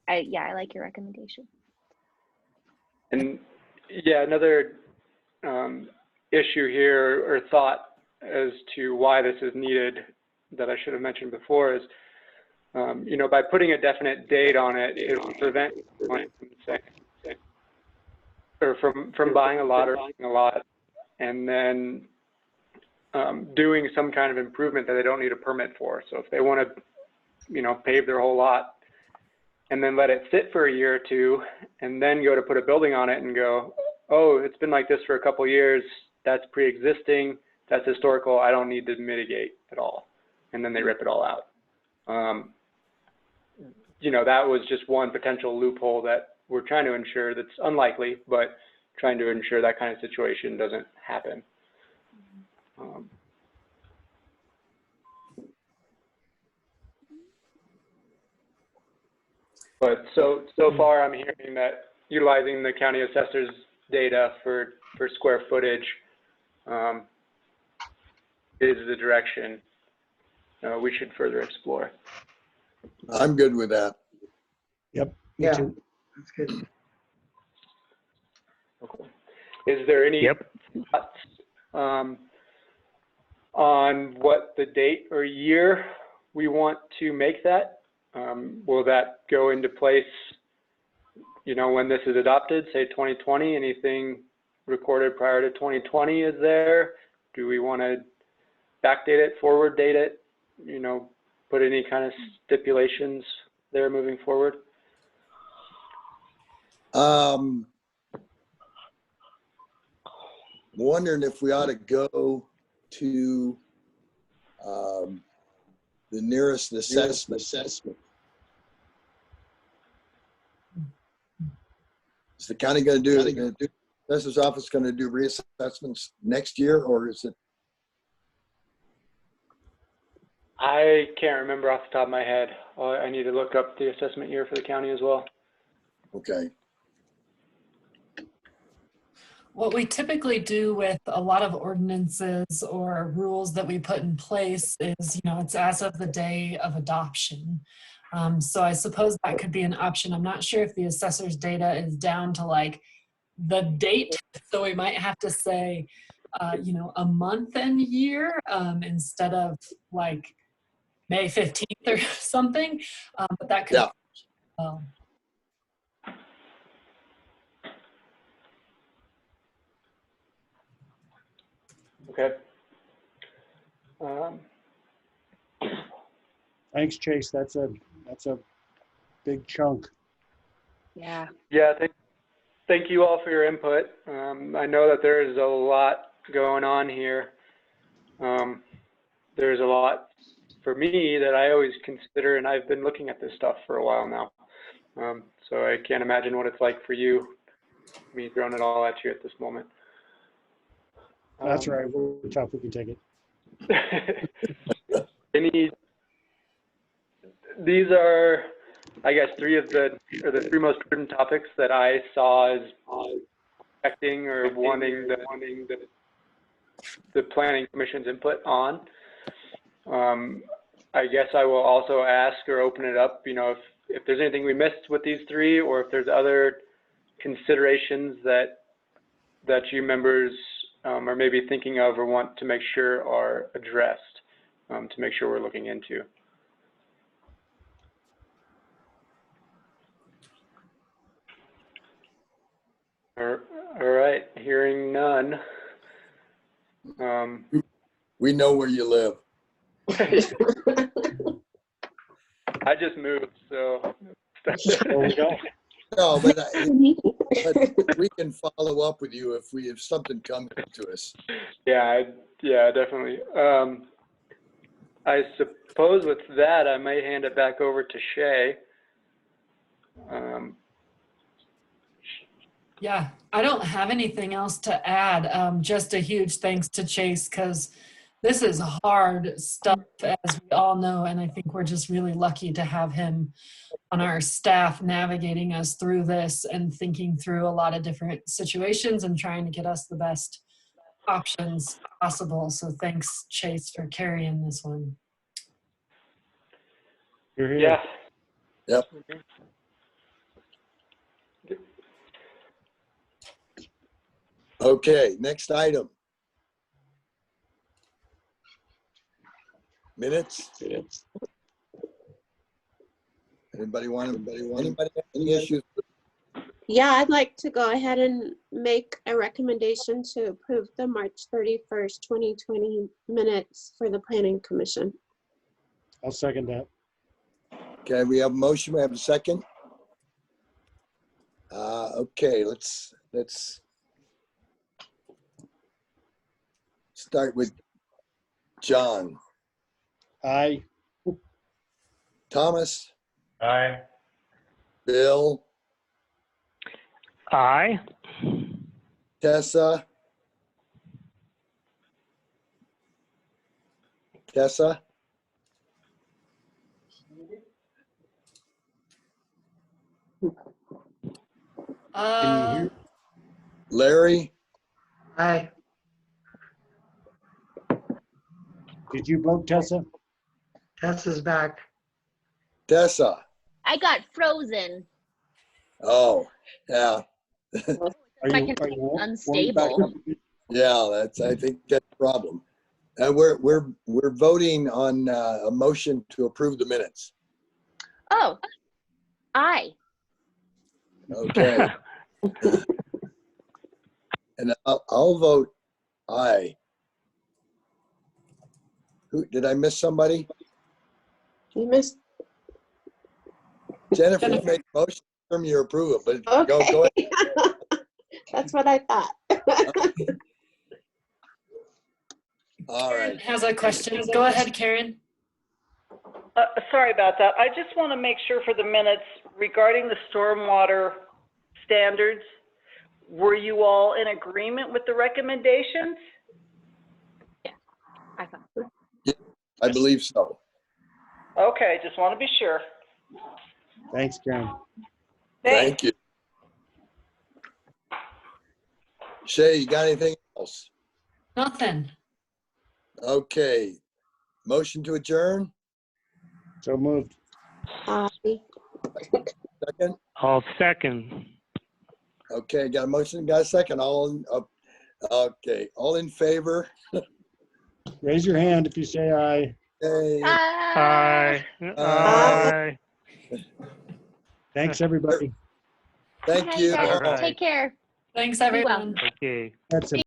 I like your recommendation. And yeah, another issue here or thought as to why this is needed that I should have mentioned before is, you know, by putting a definite date on it, it will prevent from buying a lot or buying a lot and then doing some kind of improvement that they don't need a permit for. So if they want to, you know, pave their whole lot and then let it sit for a year or two and then go to put a building on it and go, oh, it's been like this for a couple of years, that's pre-existing, that's historical, I don't need to mitigate at all. And then they rip it all out. You know, that was just one potential loophole that we're trying to ensure, that's unlikely, but trying to ensure that kind of situation doesn't happen. But so far I'm hearing that utilizing the county assessor's data for square footage is the direction we should further explore. I'm good with that. Yep, me Yeah, too. that's good. Okay. Is there any thoughts on what the date or year we want to make that? Will that go into place, you know, when this is adopted, say 2020? Anything recorded prior to 2020 is there? Do we want to backdate it, forward date it, you know, put any kind of stipulations there moving forward? Wondering if we ought to go to the nearest assessment. Is the county going to do, assessor's office going to do reassessments next year, or is it? I can't remember off the top of my head. I need to look up the assessment year for the county as well. Okay. What we typically do with a lot of ordinances or rules that we put in place is, it's as of the day of adoption. So I suppose that could be an option. I'm not sure if the assessor's data is down to like the date. So we might have to say, a month and year instead of like May 15th or something. But that could. Yeah. Okay. Thanks, Chase. That's a big chunk. Yeah. Yeah, thank you all for your input. I know that there is a lot going on here. There's a lot for me that I always consider, and I've been looking at this stuff for a while now. So I can't imagine what it's like for you, me throwing it all at you at this moment. That's right. We're tough. We can take it. These are, I guess, the three most prudent topics that I saw as affecting or wanting the Planning Commission's input on. I guess I will also ask or open it up, if there's anything we missed with these three, or if there's other considerations that you members are maybe thinking of or want to make sure are addressed, to make sure we're looking into. All right, hearing none. We know where you live. I just moved, so. There we go. No, but we can follow up with you if something comes to us. Yeah, definitely. I suppose with that, I may hand it back over to Shay. Yeah, I don't have anything else to add. Just a huge thanks to Chase, because this is hard stuff, as we all know, and I think we're just really lucky to have him on our staff navigating us through this and thinking through a lot of different situations and trying to get us the best options possible. So thanks, Chase, for carrying this one. You're here. Yeah. Yep. Okay, next item. Minutes. Anybody any issues? Yeah, I'd like to go ahead and make a recommendation to approve the March 31st, 2020 minutes for the Planning Commission. I'll second that. Okay, we have a motion. We have a second. Okay, let's start with John. Aye. Thomas. Aye. Bill. Aye. Tessa. Can you hear? Larry. Aye. Did you vote, Tessa? Tessa's back. Tessa. I got frozen. Oh, yeah. Are you Unstable. Yeah, I think that's the problem. We're voting on a motion to approve the minutes. Oh, aye. Okay. And I'll vote aye. Who did I miss? Somebody? You missed. Jennifer made a motion from your approval, but Okay. go ahead. That's what I thought. All right. Has a question. Go ahead, Karen. Sorry about that. I just want to make sure for the minutes regarding the stormwater standards. Were you all in agreement with the recommendations? I thought. I believe so. Okay, just want to be sure. Thanks, Karen. Thanks. Thank you. Shay, you got anything else? Nothing. Okay. Motion to adjourn? So moved. Second? I'll second. Okay, got a motion, got a second. Okay, all in favor? Raise your hand if you say aye. Okay. Aye. Aye. Aye. Thanks, everybody. Thank Good night, you. guys. All right. Take care. Thanks, Be well. everyone. Okay. That's a